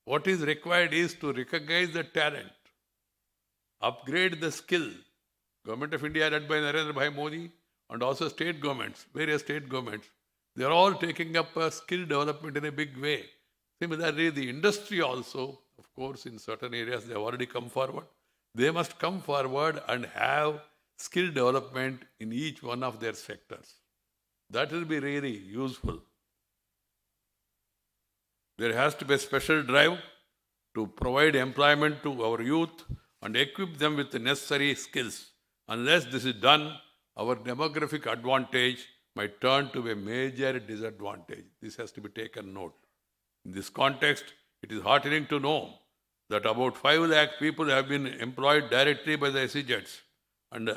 What is required is to recognize the talent, upgrade the skill. Government of India led by Narendra Bhai Modi and also state governments, various state governments, they are all taking up skill development in a big way. Similarly, the industry also, of course, in certain areas they have already come forward. They must come forward and have skill development in each one of their sectors. That will be really useful. There has to be a special drive to provide employment to our youth and equip them with the necessary skills. Unless this is done, our demographic advantage might turn to a major disadvantage. This has to be taken note. In this context, it is heartening to know that about 5 lakh people have been employed directly by the SEZs and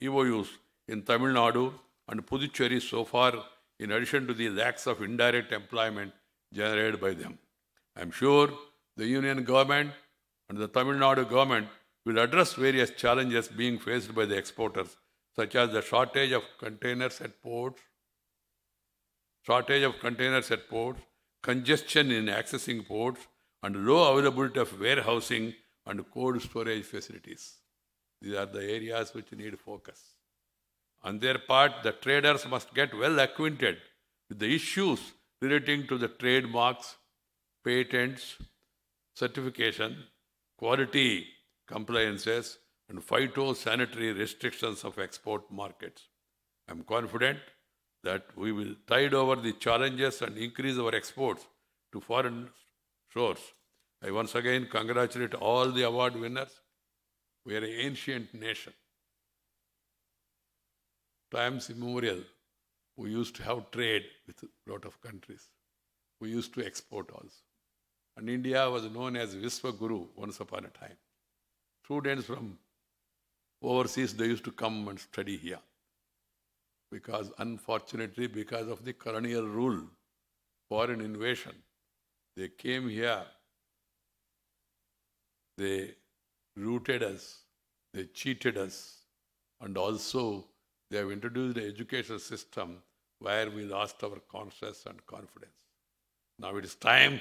EOUs in Tamil Nadu and Puducherry so far, in addition to the lakhs of indirect employment generated by them. I am sure the Union government and the Tamil Nadu government will address various challenges being faced by the exporters, such as the shortage of containers at ports, congestion in accessing ports, and low availability of warehousing and cold storage facilities. These are the areas which need focus. On their part, the traders must get well acquainted with the issues relating to the trademarks, patents, certification, quality compliances, and phytosanitary restrictions of export markets. I am confident that we will tide over the challenges and increase our exports to foreign shores. I once again congratulate all the award winners. We are an ancient nation. Times immemorial, we used to have trade with a lot of countries. We used to export also. And India was known as Viswaguru once upon a time. Students from overseas, they used to come and study here. Because unfortunately, because of the colonial rule, foreign invasion, They came here, they rooted us, they cheated us, and also they have introduced an educational system where we lost our conscience and confidence. Now it is time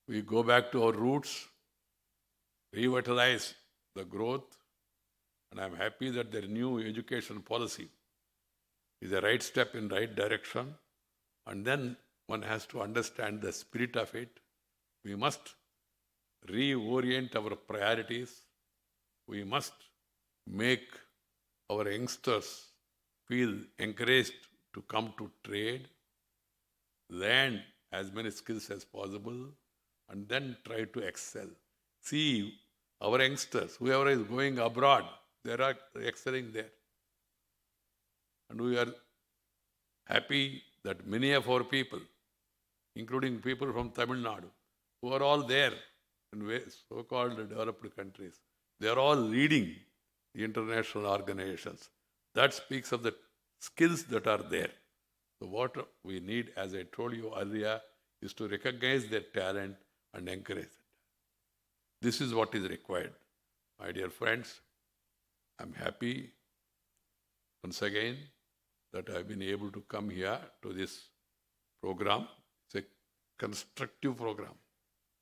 we go back to our roots, revitalize the growth, and I am happy that their new education policy is a right step in right direction. And then one has to understand the spirit of it. We must reorient our priorities. We must make our youngsters feel encouraged to come to trade, learn as many skills as possible, and then try to excel. See, our youngsters, whoever is going abroad, they are excelling there. And we are happy that many of our people, including people from Tamil Nadu, who are all there in so-called developed countries, they are all leading the international organizations. That speaks of the skills that are there. So what we need, as I told you earlier, is to recognize their talent and encourage it. This is what is required. My dear friends, I'm happy once again that I've been able to come here to this program. It's a constructive program.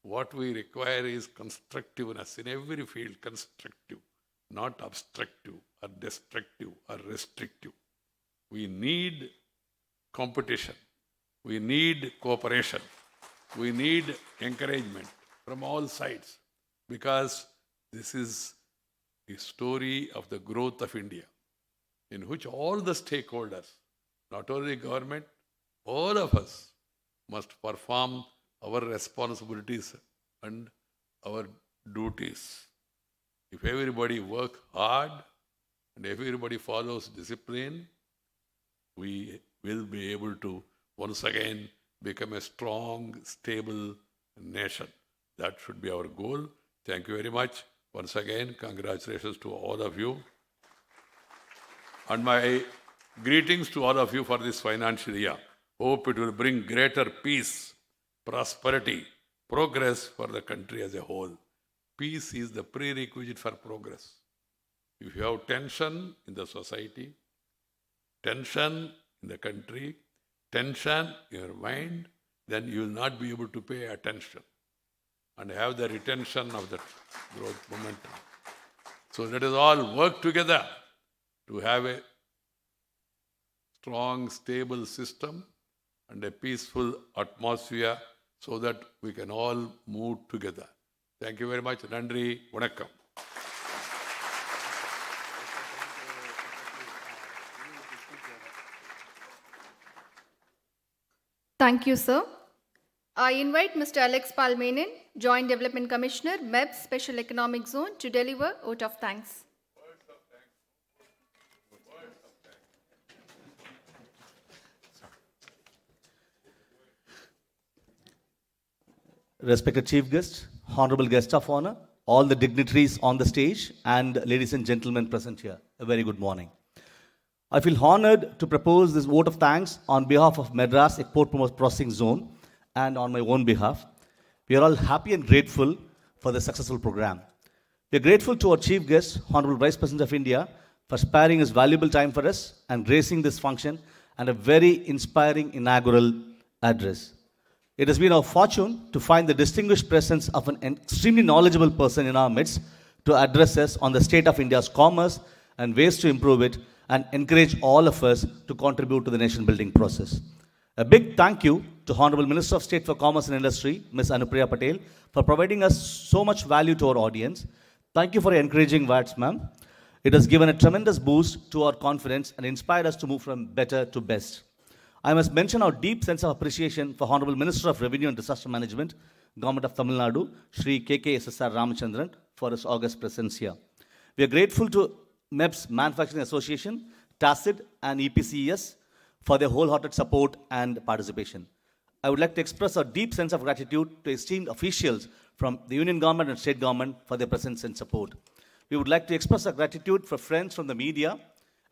What we require is constructiveness in every field, constructive, not obstructive or destructive or restrictive. We need competition. We need cooperation. We need encouragement from all sides, because this is the story of the growth of India, in which all the stakeholders, not only government, all of us must perform our responsibilities and our duties. If everybody works hard and everybody follows discipline, we will be able to once again become a strong, stable nation. That should be our goal. Thank you very much. Once again, congratulations to all of you. And my greetings to all of you for this financial year. Hope it will bring greater peace, prosperity, progress for the country as a whole. Peace is the prerequisite for progress. If you have tension in the society, tension in the country, tension in your mind, then you will not be able to pay attention and have the retention of that growth momentum. So let us all work together to have a strong, stable system and a peaceful atmosphere so that we can all move together. Thank you very much. Nandri, vanakkam. Thank you, sir. I invite Mr. Alex Palmenin, Joint Development Commissioner, MEPZ Special Economic Zone, to deliver vote of thanks. Respected Chief Guest, Honorable Guest of Honor, all the dignitaries on the stage, and ladies and gentlemen present here, a very good morning. I feel honored to propose this vote of thanks on behalf of Madras Export Processing Zone and on my own behalf. We are all happy and grateful for the successful program. We are grateful to our Chief Guest, Honorable Vice President of India, for sparing his valuable time for us and gracing this function and a very inspiring inaugural address. It has been our fortune to find the distinguished presence of an extremely knowledgeable person in our midst to address us on the state of India's commerce and ways to improve it and encourage all of us to contribute to the nation building process. A big thank you to Honorable Minister of State for Commerce and Industry, Ms. ANUPRIYA Patel, for providing us so much value to our audience. Thank you for your encouraging words, ma'am. It has given a tremendous boost to our confidence and inspired us to move from better to best. I must mention our deep sense of appreciation for Honorable Minister of Revenue and Disaster Management, Govt of Tamil Nadu, Shri KKSSR Ramachandran, for his august presence here. We are grateful to MEPZ Manufacturing Association, TACID and EPCES for their wholehearted support and participation. I would like to express our deep sense of gratitude to esteemed officials from the Union Government and State Government for their presence and support. We would like to express our gratitude for friends from the media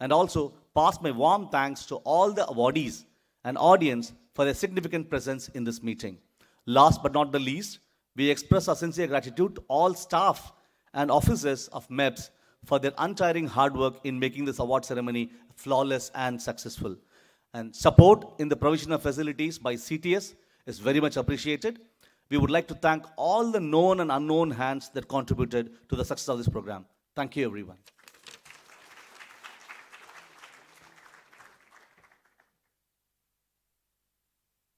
and also pass my warm thanks to all the awardees and audience for their significant presence in this meeting. Last but not the least, we express our sincere gratitude to all staff and officers of MEPZ for their untiring hard work in making this award ceremony flawless and successful. And support in the provision of facilities by CTS is very much appreciated. We would like to thank all the known and unknown hands that contributed to the success of this program. Thank you, everyone.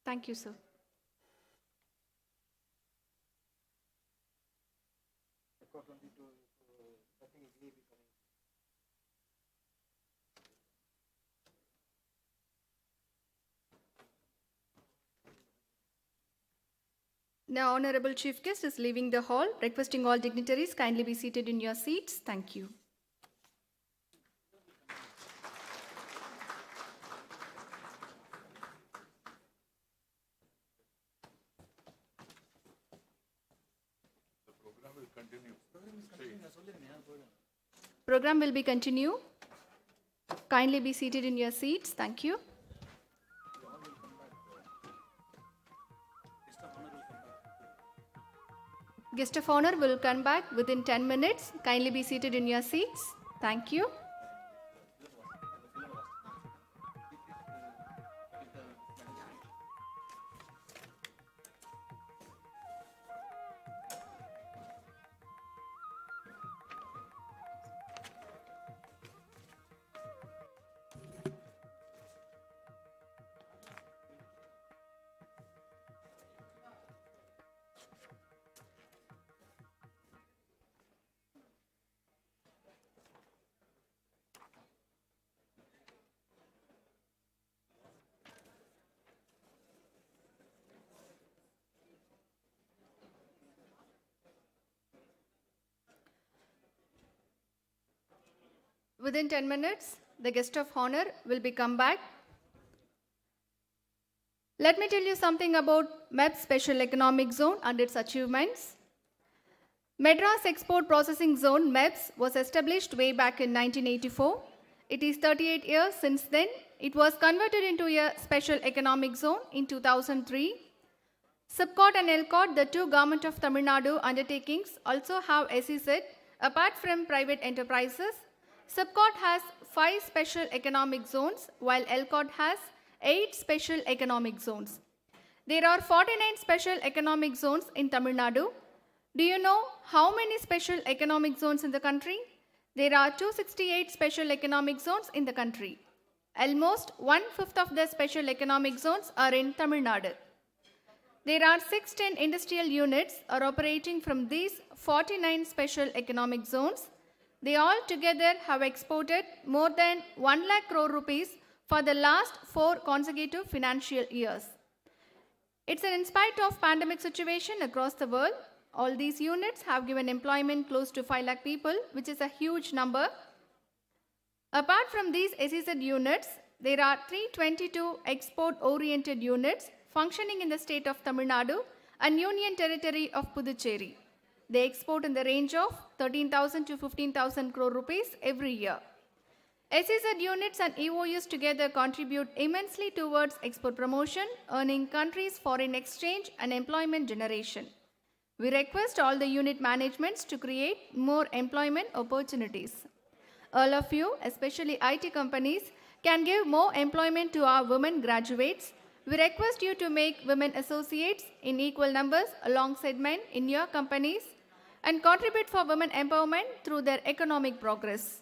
Thank you, sir. Now, Honorable Chief Guest is leaving the hall, requesting all dignitaries kindly be seated in your seats. Thank you. Program will be continue. Kindly be seated in your seats. Thank you. Guest of honor will come back within 10 minutes. Kindly be seated in your seats. Thank you. Within 10 minutes, the guest of honor will be come back. Let me tell you something about MEPZ Special Economic Zone and its achievements. Madras Export Processing Zone MEPZ was established way back in 1984. It is 38 years since then. It was converted into a Special Economic Zone in 2003. SIPCOT and ELCOT, the two Government of Tamil Nadu undertakings, also have SEZ apart from private enterprises. SIPCOT has 5 special economic zones, while ELCOT has 8 special economic zones. There are 49 special economic zones in Tamil Nadu. Do you know how many special economic zones in the country? There are 268 special economic zones in the country. Almost 1/5 of the special economic zones are in Tamil Nadu. There are 610 industrial units are operating from these 49 special economic zones. They all together have exported more than 1 lakh crore rupees for the last 4 consecutive financial years. It's in spite of pandemic situation across the world. All these units have given employment close to 5 lakh people, which is a huge number. Apart from these SEZ units, there are 322 export-oriented units functioning in the state of Tamil Nadu and Union Territory of Puducherry. They export in the range of 13,000 to 15,000 crore rupees every year. SEZ units and EOUs together contribute immensely towards export promotion, earning countries foreign exchange and employment generation. We request all the unit managements to create more employment opportunities. All of you, especially IT companies, can give more employment to our women graduates. We request you to make women associates in equal numbers alongside men in your companies and contribute for women empowerment through their economic progress.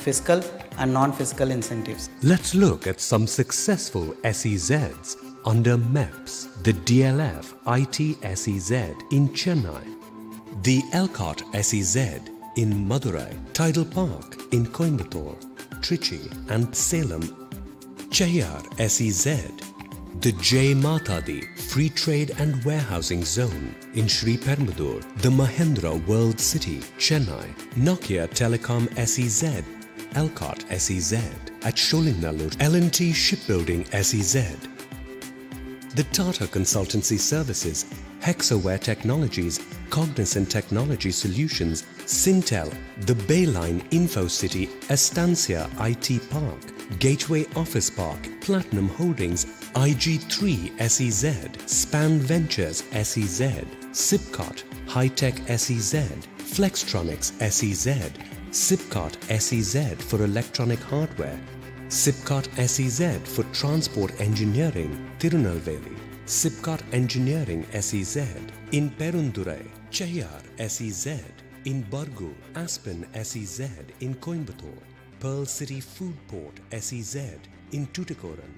fiscal and non-fiscal incentives. Let's look at some successful SEZs under MEPZ. The DLF IT SEZ in Chennai, the Elcott SEZ in Madurai, Tidal Park in Coimbatore, Trichy and Salem, Chayar SEZ, the J Matadi Free Trade and Warehousing Zone in Shri, the Mahendra World City, Chennai, Nokia Telecom SEZ, Elcott SEZ at Sholingnallur, L&T Shipbuilding SEZ, the Tata Consultancy Services, Hexaware Technologies, Cognizant Technology Solutions, Sintel, the Bayline InfoCity, Estancia IT Park, Gateway Office Park, Platinum Holdings, IG3 SEZ, Span Ventures SEZ, Sipcot, High-Tech SEZ, Flextronics SEZ, Sipcot SEZ for electronic hardware, Sipcot SEZ for transport engineering, Tirunelveli, Sipcot Engineering SEZ in Perundurai, Chayar SEZ in Bargur, Aspen SEZ in Coimbatore, Pearl City Food Port SEZ in Tuticorin.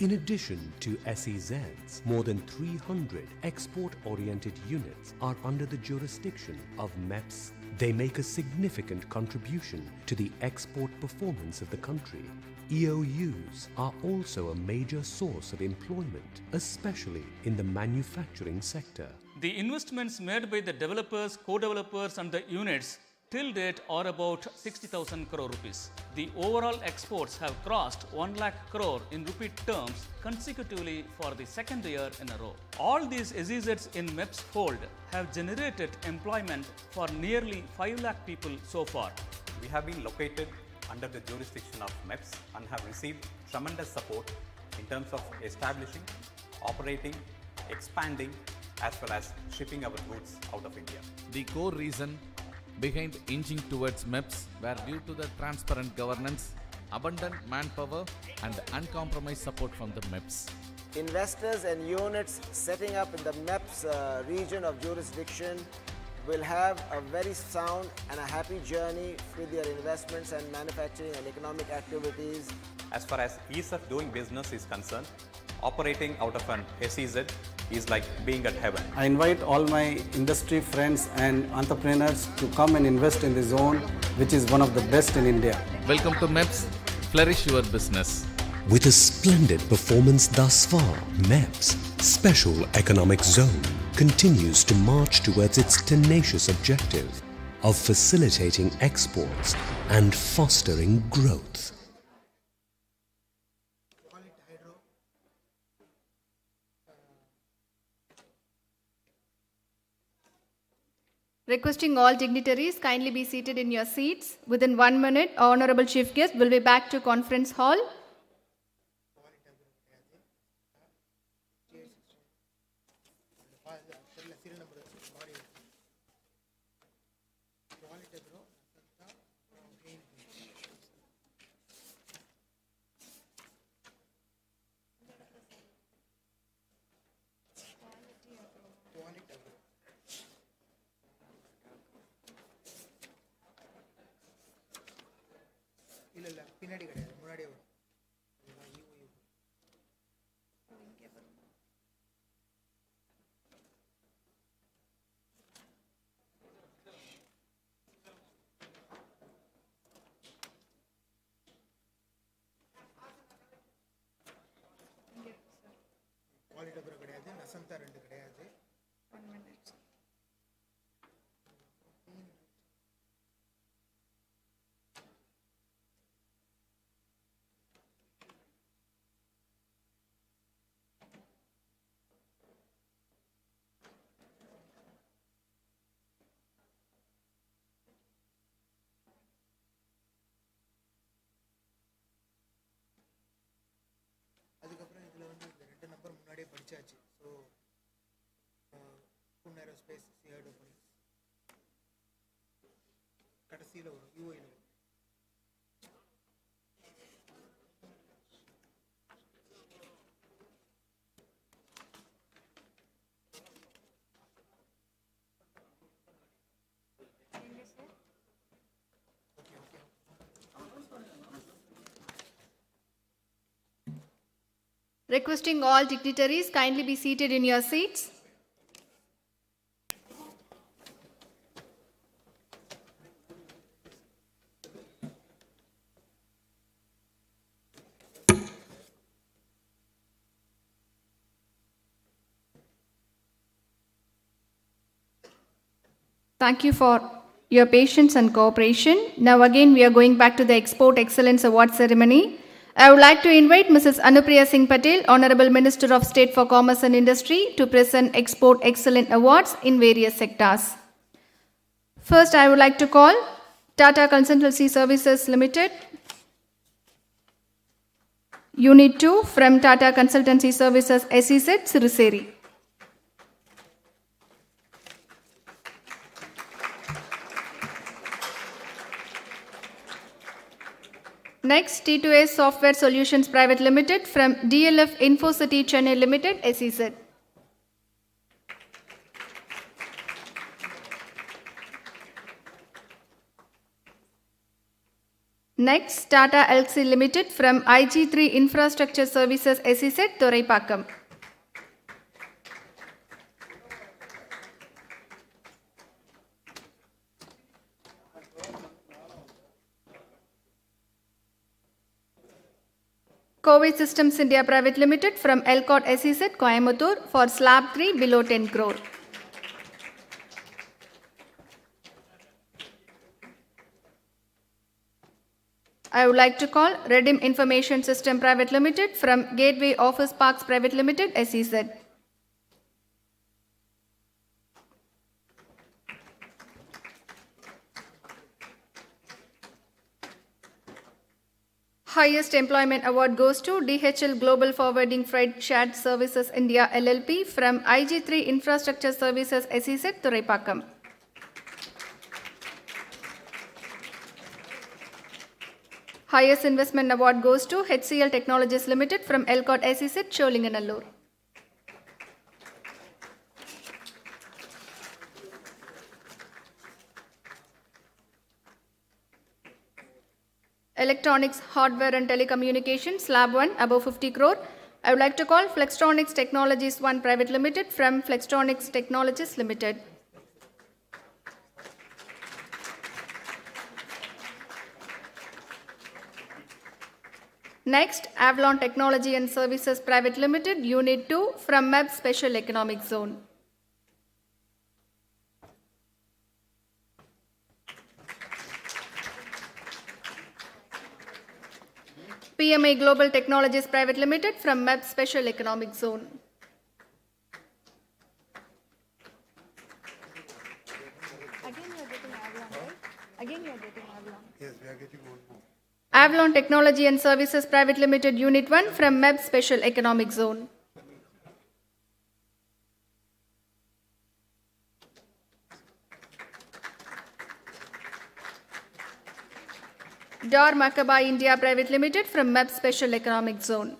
In addition to SEZs, more than 300 export-oriented units are under the jurisdiction of MEPZ. They make a significant contribution to the export performance of the country. EOUs are also a major source of employment, especially in the manufacturing sector. The investments made by the developers, co-developers and the units till date are about 60,000 crore rupees. The overall exports have crossed 1 lakh crore in rupee terms consecutively for the second year in a row. All these SEZs in MEPZ fold have generated employment for nearly 5 lakh people so far. We have been located under the jurisdiction of MEPZ and have received tremendous support in terms of establishing, operating, expanding as well as shipping our goods out of India. The core reason behind inching towards MEPZ were due to the transparent governance, abundant manpower and uncompromised support from the MEPZ. Investors and units setting up in the MEPZ region of jurisdiction will have a very sound and a happy journey with their investments and manufacturing and economic activities. As far as ease of doing business is concerned, operating out of an SEZ is like being at heaven. I invite all my industry friends and entrepreneurs to come and invest in the zone, which is one of the best in India. Welcome to MEPZ. Flourish your business. With a splendid performance thus far, MEPZ Special Economic Zone continues to march towards its tenacious objective of facilitating exports and fostering growth. Requesting all dignitaries kindly be seated in your seats. Within 1 minute, our Honorable Chief Guest will be back to Conference Hall. அதுக்கப்புறம் இதில் வந்து இந்த 2 number முன்னாடியே படித்தாச்சு. So ஃபுன் aerospace சிஆர்டோ police கடைசியில் வரும் யூஐயில் வரும். Okay okay Requesting all dignitaries kindly be seated in your seats. Thank you for your patience and cooperation. Now again we are going back to the Export Excellence Award ceremony. I would like to invite Mrs. ANUPRIYA Singh Patel, Honorable Minister of State for Commerce and Industry, to present Export Excellence Awards in various sectors. First, I would like to call Tata Consultancy Services Limited, Unit 2 from Tata Consultancy Services SEZ, Siruseri. Next, T2S Software Solutions Private Limited from DLF InfoCity Chennai Limited, SEZ. Next, Tata Elxsi Limited from IG3 Infrastructure Services, SEZ, Thoraipakkam. COVID Systems India Private Limited from Elcott SEZ, Coimbatore for slab 3 below 10 crore. I would like to call Redim Information System Private Limited from Gateway Office Parks Private Limited, SEZ. Highest employment award goes to DHL Global Forwarding Freight Shared Services India LLP from IG3 Infrastructure Services SEZ, Thoraipakkam. Highest investment award goes to HCL Technologies Limited from Elcott SEZ, Cholinganallur. Electronics, Hardware and Telecommunications, Slab 1, above 50 crore. I would like to call Flextronics Technologies 1 Private Limited from Flextronics Technologies Limited. Next, Avalon Technology and Services Private Limited, Unit 2 from MEPZ Special Economic Zone. PMI Global Technologies Private Limited from MEPZ Special Economic Zone. Again you are getting Avalon, right? Again you are getting Avalon. Yes, we are getting one more. Avalon Technology and Services Private Limited, Unit 1 from MEPZ Special Economic Zone. Dar Makabai India Private Limited from MEPZ Special Economic Zone.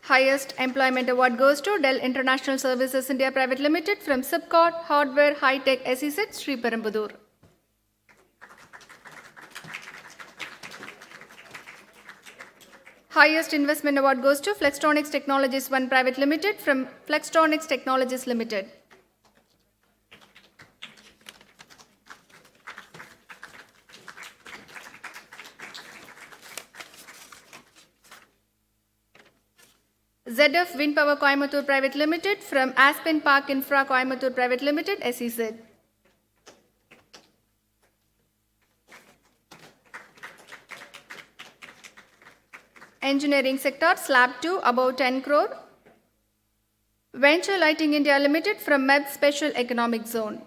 Highest employment award goes to Dell International Services India Private Limited from Sipcot Hardware High Tech SEZ, Shri Perumbudur. Highest investment award goes to Flextronics Technologies 1 Private Limited from Flextronics Technologies Limited. ZF Wind Power Coimbatore Private Limited from Aspen Park Infra Coimbatore Private Limited, SEZ. Engineering sector, Slab 2, above 10 crore. Venture Lighting India Limited from MEPZ Special Economic Zone.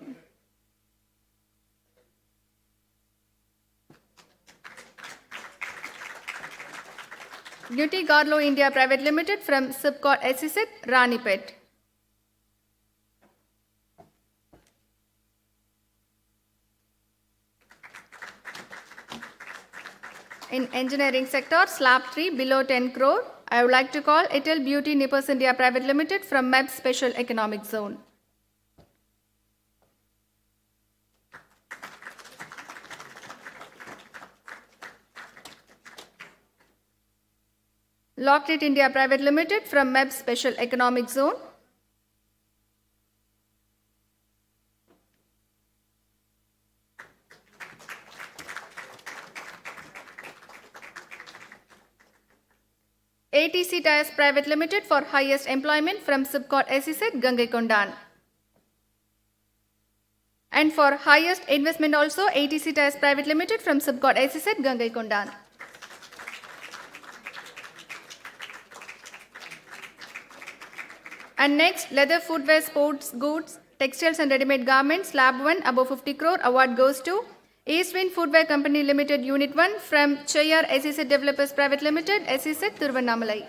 Nutty Garlow India Private Limited from Sipcot SEZ, Ranipet. In engineering sector, Slab 3, below 10 crore. I would like to call Etel Beauty Nippers India Private Limited from MEPZ Special Economic Zone. Lockheed India Private Limited from MEPZ Special Economic Zone. ATC Tires Private Limited for highest employment from SIPCOT SEZ Gangaikondan. And for highest investment also ATC Tires Private Limited from SIPCOT SEZ Gangaikondan. And next, leather, footwear, sports goods, textiles and ready-made garments, slab 1 above 50 crore award goes to East Wind Footwear Company Limited Unit 1 from CHURH SEZ Developers Private Limited, SEZ Thiruvannamalai.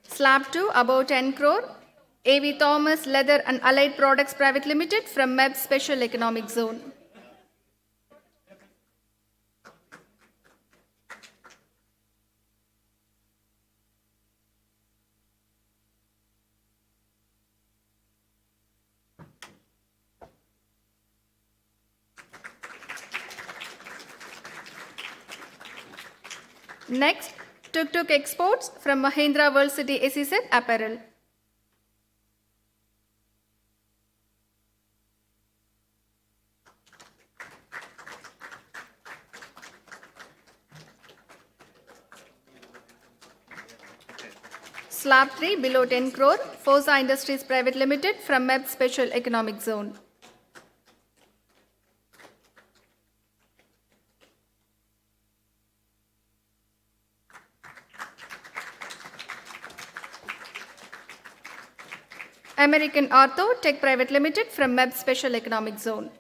Slab 2 above 10 crore, AV Thomas Leather and Allied Products Private Limited from MEPZ Special Economic Zone. Next, Tuk Exports from Mahindra World City SEZ Apparel. Slab 3 below 10 crore, Fosa Industries Private Limited from MEPZ Special Economic Zone. American Ortho Tech Private Limited from MEPZ Special Economic Zone.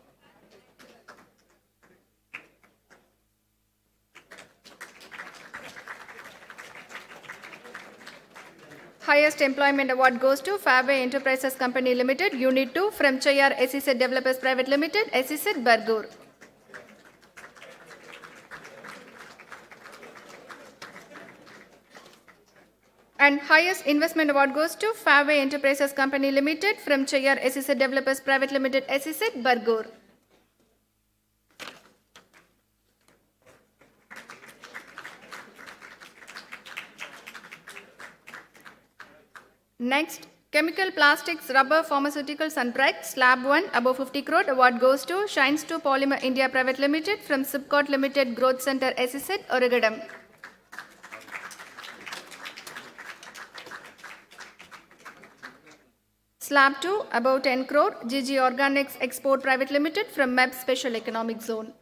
Highest employment award goes to Fairway Enterprises Company Limited Unit 2 from CHURH SEZ Developers Private Limited, SEZ Bargur. And highest investment award goes to Fairway Enterprises Company Limited from CHURH SEZ Developers Private Limited, SEZ Bargur. Next, Chemical Plastics, Rubber, Pharmaceuticals and Brick, Slab 1 above 50 crore award goes to Shines 2 Polymer India Private Limited from SIPCOT Limited Growth Center, SEZ Oragadam. Slab 2 above 10 crore, GG Organics Export Private Limited from MEPZ Special Economic Zone.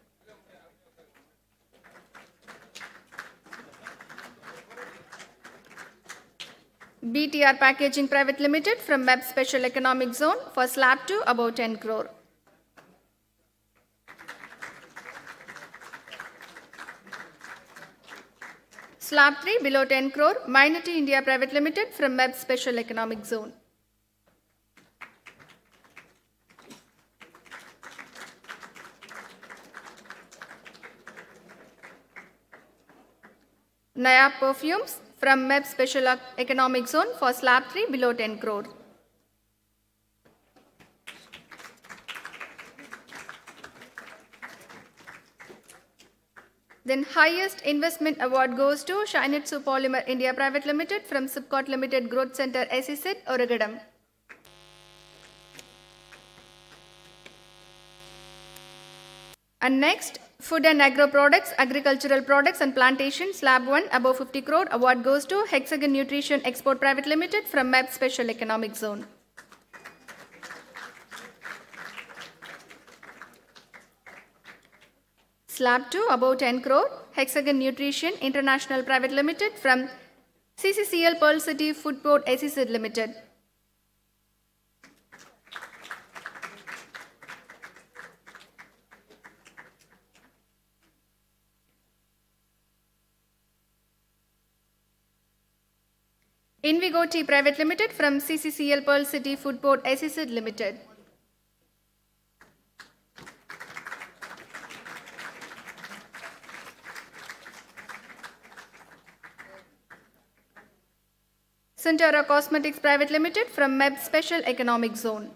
BTR Packaging Private Limited from MEPZ Special Economic Zone for Slab 2 above 10 crore. Slab 3 below 10 crore, Minority India Private Limited from MEPZ Special Economic Zone. Naya Perfumes from MEPZ Special Economic Zone for Slab 3 below 10 crore. Then highest investment award goes to Shinetsu Polymer India Private Limited from SIPCOT Limited Growth Center, SEZ Oragadam. And next, Food and Agro Products, Agricultural Products and Plantation, Slab 1 above 50 crore award goes to Hexagon Nutrition Export Private Limited from MEPZ Special Economic Zone. Slab 2 above 10 crore, Hexagon Nutrition International Private Limited from CCCL Pearl City Food Port SEZ Limited. Invigo Tea Private Limited from CCCL Pearl City Food Port SEZ Limited. Centera Cosmetics Private Limited from MEPZ Special Economic Zone.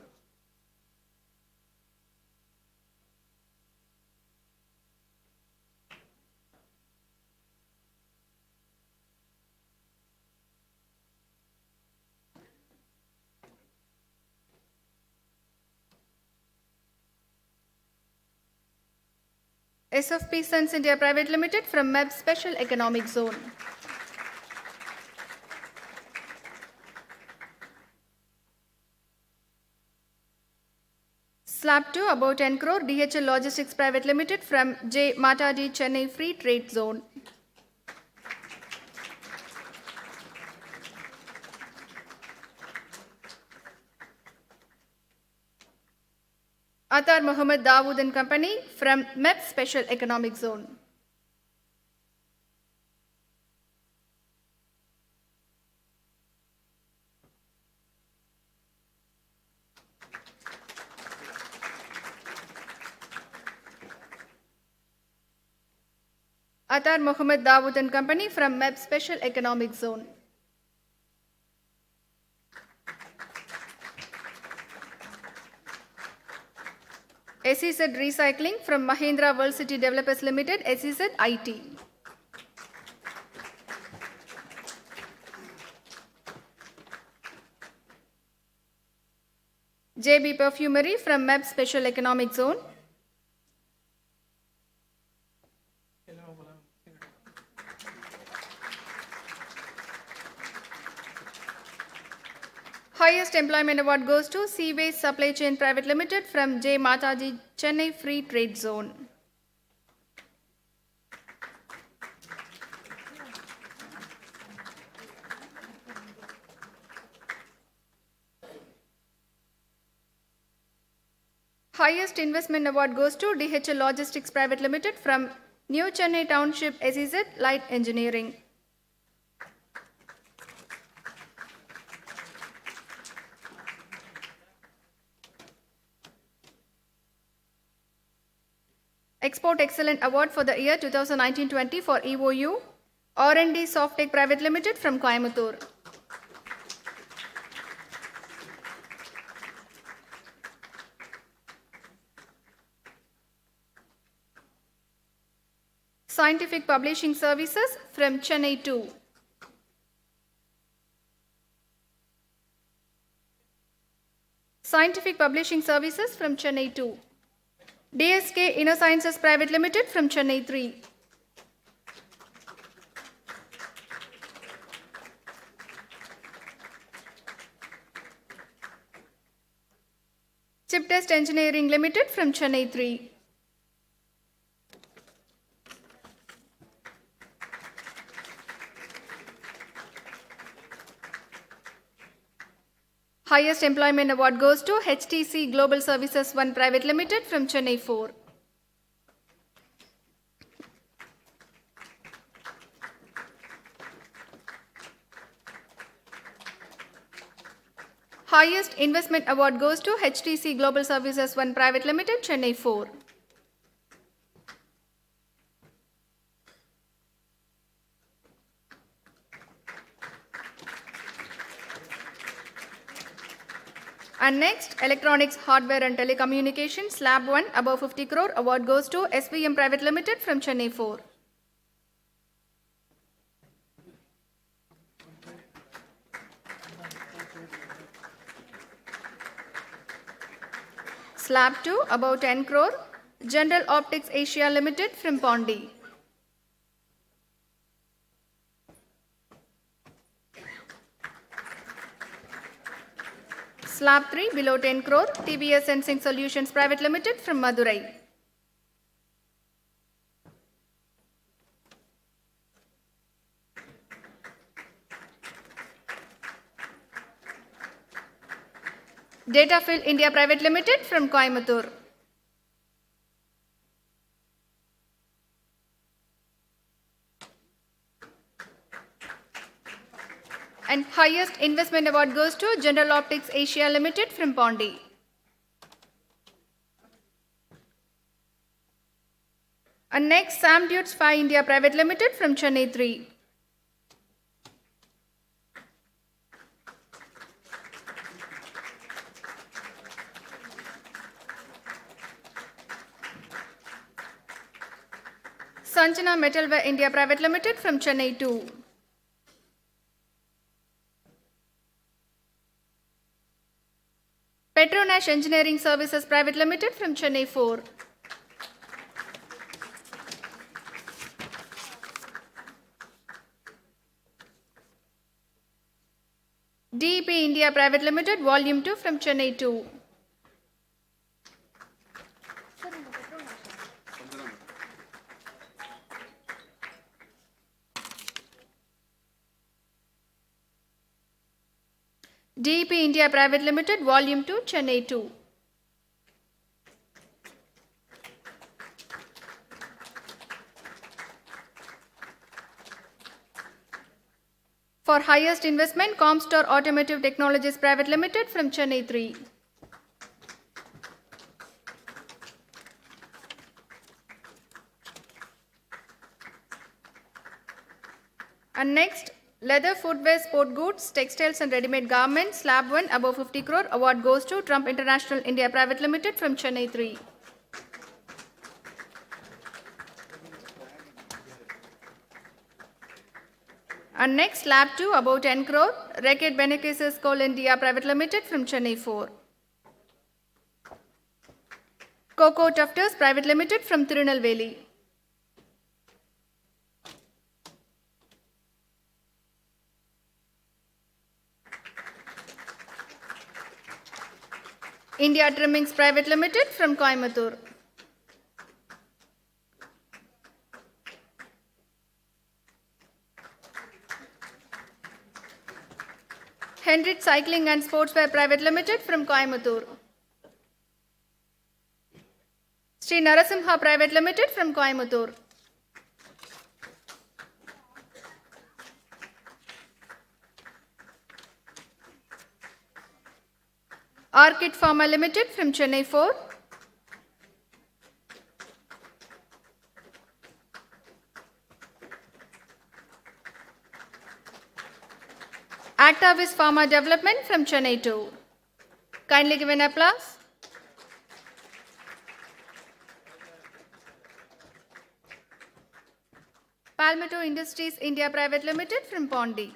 SFP Sons India Private Limited from MEPZ Special Economic Zone. Slab 2 about 10 crore DHL Logistics Private Limited from J. Mataji Chennai Free Trade Zone. Atar Mohammed Dawood and Company from MEPZ Special Economic Zone. Atar Mohammed Dawood and Company from MEPZ Special Economic Zone. SEZ Recycling from Mahindra World City Developers Limited, SEZ IT. JB Perfumery from MEPZ Special Economic Zone. Highest employment award goes to Seaways Supply Chain Private Limited from J. Mataji Chennai Free Trade Zone. Highest investment award goes to DHL Logistics Private Limited from New Chennai Township SEZ Light Engineering. Export Excellent Award for the year 2019-20 for EOU, R&D Softtech Private Limited from Coimbatore. Scientific Publishing Services from Chennai 2. Scientific Publishing Services from Chennai 2. DSK Inner Sciences Private Limited from Chennai 3. Chip Test Engineering Limited from Chennai 3. Highest employment award goes to HTC Global Services 1 Private Limited from Chennai 4. Highest investment award goes to HTC Global Services 1 Private Limited, Chennai 4. And next, Electronics, Hardware and Telecommunications, Slab 1, above 50 crore, award goes to SVM Private Limited from Chennai 4. Slab 2, above 10 crore, General Optics Asia Limited from Pondi. Slab 3, below 10 crore, TVS Sensing Solutions Private Limited from Madurai. Datafill India Private Limited from Coimbatore. And highest investment award goes to General Optics Asia Limited from Pondi. And next, Sam Dutes Phi India Private Limited from Chennai 3. Sanjana Metalware India Private Limited from Chennai 2. Petronash Engineering Services Private Limited from Chennai 4. DEP India Private Limited, Volume 2 from Chennai 2. DEP India Private Limited, Volume 2, Chennai 2. For highest investment, Comstar Automotive Technologies Private Limited from Chennai 3. And next, leather, footwear, sport goods, textiles and ready-made garments, slab 1 above 50 crore, award goes to Trump International India Private Limited from Chennai 3. And next, slab 2 above 10 crore, Reckitt Benecases Coal India Private Limited from Chennai 4. Coco Tufters Private Limited from Tirunelveli. India Trimmings Private Limited from Coimbatore. Hendrit Cycling and Sportswear Private Limited from Coimbatore. Shri Narasimha Private Limited from Coimbatore. Orchid Pharma Limited from Chennai 4. Actavis Pharma Development from Chennai 2. Kindly give an applause. Palmetto Industries India Private Limited from Pondi.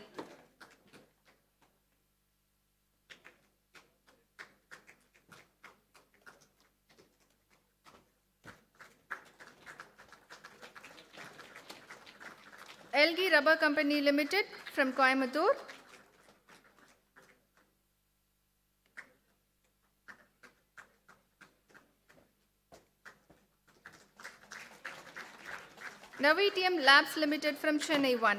LG Rubber Company Limited from Coimbatore. Navitium Labs Limited from Chennai 1.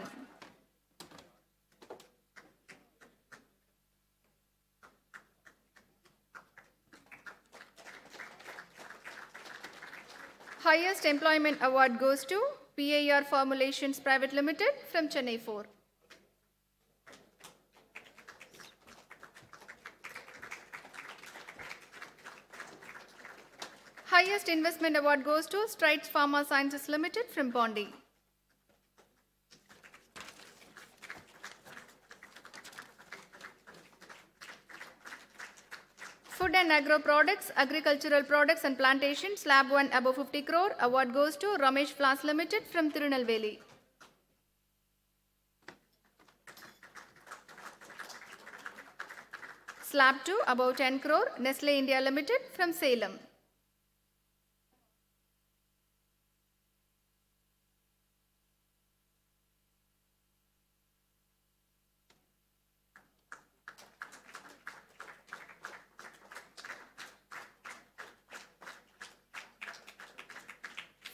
Highest employment award goes to PAR Formulations Private Limited from Chennai 4. Highest investment award goes to Strides Pharma Sciences Limited from Pondi. Food and agro products, agricultural products and plantation, slab 1 above 50 crore, award goes to Ramesh Flas Limited from Tirunelveli. Slab 2 above 10 crore, Nestle India Limited from Salem.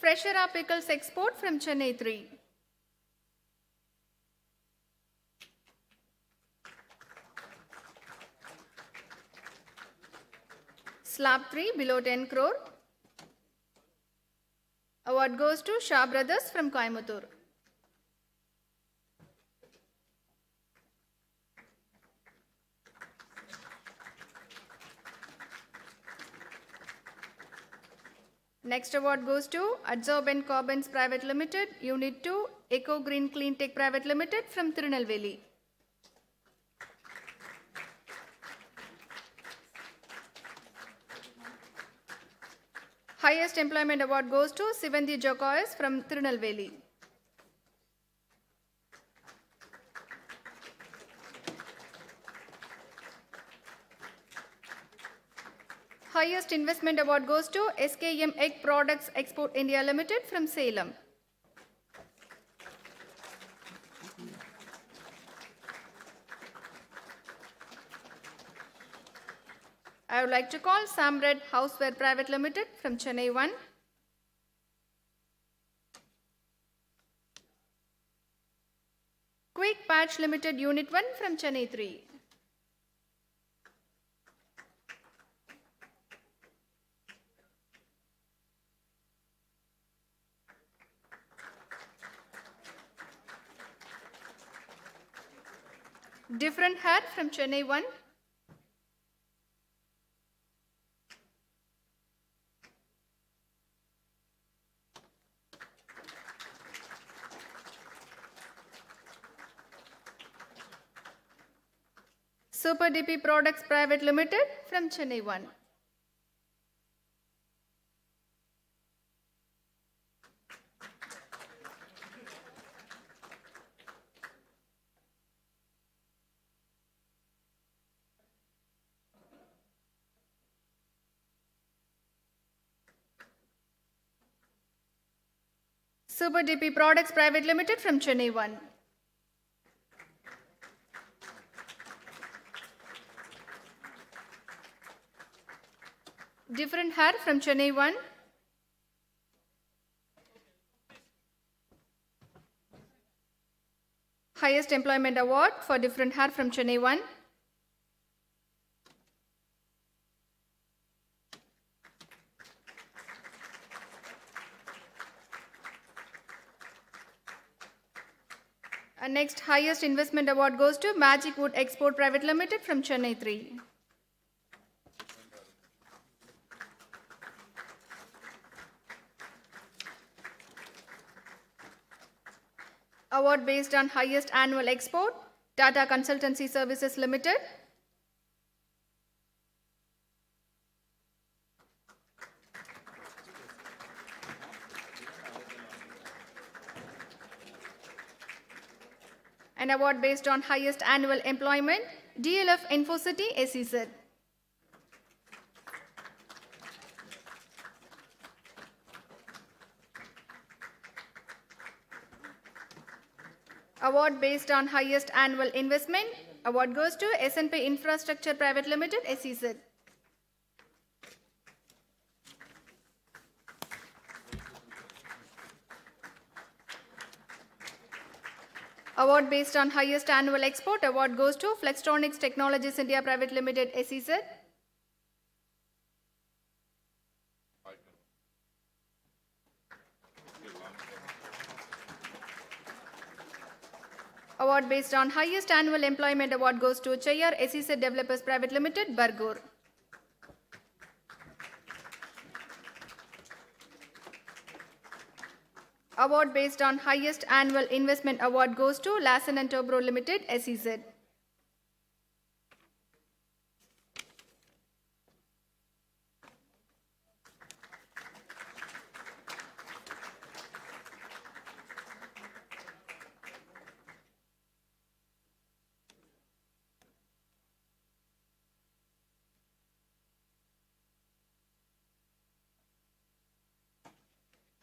Freshera Pickles Export from Chennai 3. Slab 3 below 10 crore. Award goes to Shah Brothers from Coimbatore. Next award goes to Adsorb and Corbins Private Limited, Unit 2, Eco Green Clean Tech Private Limited from Tirunelveli. Highest employment award goes to Sivanthi Jokois from Tirunelveli. Highest investment award goes to SKM Egg Products Export India Limited from Salem. I would like to call Samred Houseware Private Limited from Chennai 1. Quick Patch Limited Unit 1 from Chennai 3. Different Hair from Chennai 1. Super DP Products Private Limited from Chennai 1. Super DP Products Private Limited from Chennai 1. Different Hair from Chennai 1. Highest Employment Award for Different Hair from Chennai 1. And next, highest investment award goes to Magic Wood Export Private Limited from Chennai 3. Award based on highest annual export, Tata Consultancy Services Limited. An award based on highest annual employment, DLF Infocity SEZ. Award based on highest annual investment, award goes to S&P Infrastructure Private Limited SEZ. Award based on highest annual export, award goes to Flextronics Technologies India Private Limited SEZ. Award based on highest annual employment, award goes to Chayar SEZ Developers Private Limited, Bargur. Award based on highest annual investment, award goes to Lassen and Tobro Limited, SEZ.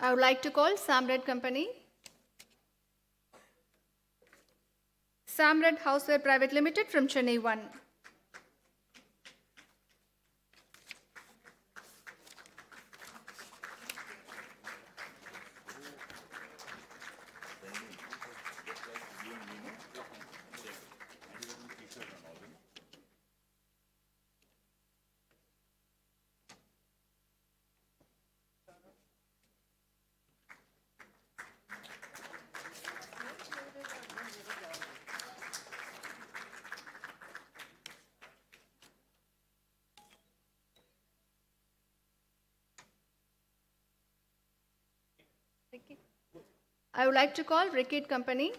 I would like to call Samred Company. Samred Houseware Private Limited from Chennai 1. I would like to call Ricket Company.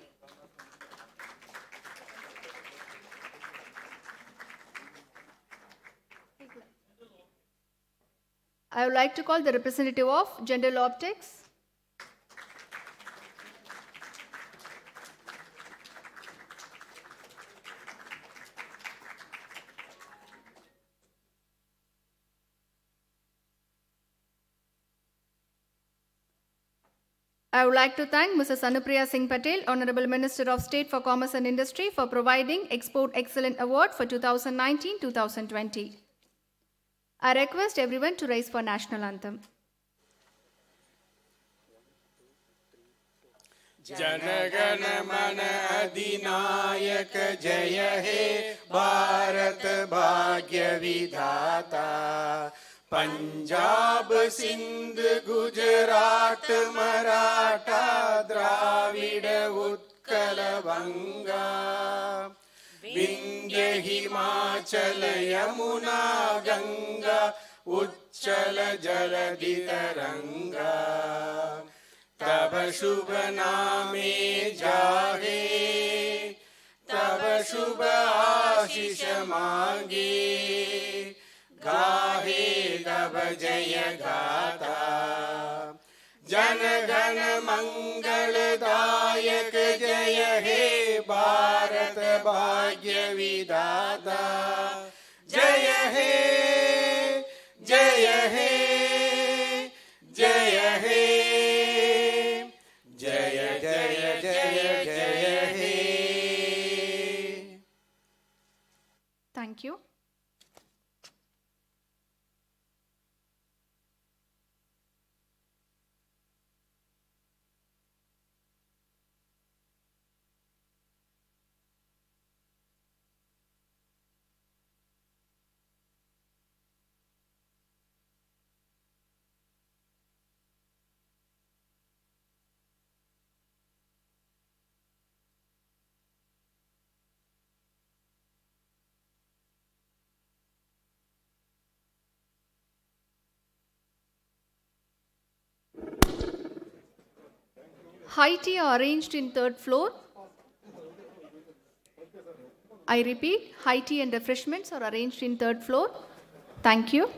I would like to call the representative of General Optics. I would like to thank Mrs. ANUPRIYA Singh Patel, Honorable Minister of State for Commerce and Industry, for providing Export Excellent Award for 2019-2020. I request everyone to rise for national anthem. जनगण मन अधिनायक जय हे भारत भाग्य विधाता पंजाब सिंध गुजरात मराठा द्राविड उत्कल बंगा विंध्य हिमाचल यमुना गंगा उच्चल जलधि तरंगा तब शुभ नामे जागे तब शुभ आशीष मांगे गाहे तब जय गाथा जन गण मंगलदायक जय हे भारत भाग्य विधाता जय हे जय हे जय हे जय जय जय जय हे. Thank you. High tea are arranged in third floor. I repeat, high tea and refreshments are arranged in third floor. Thank you.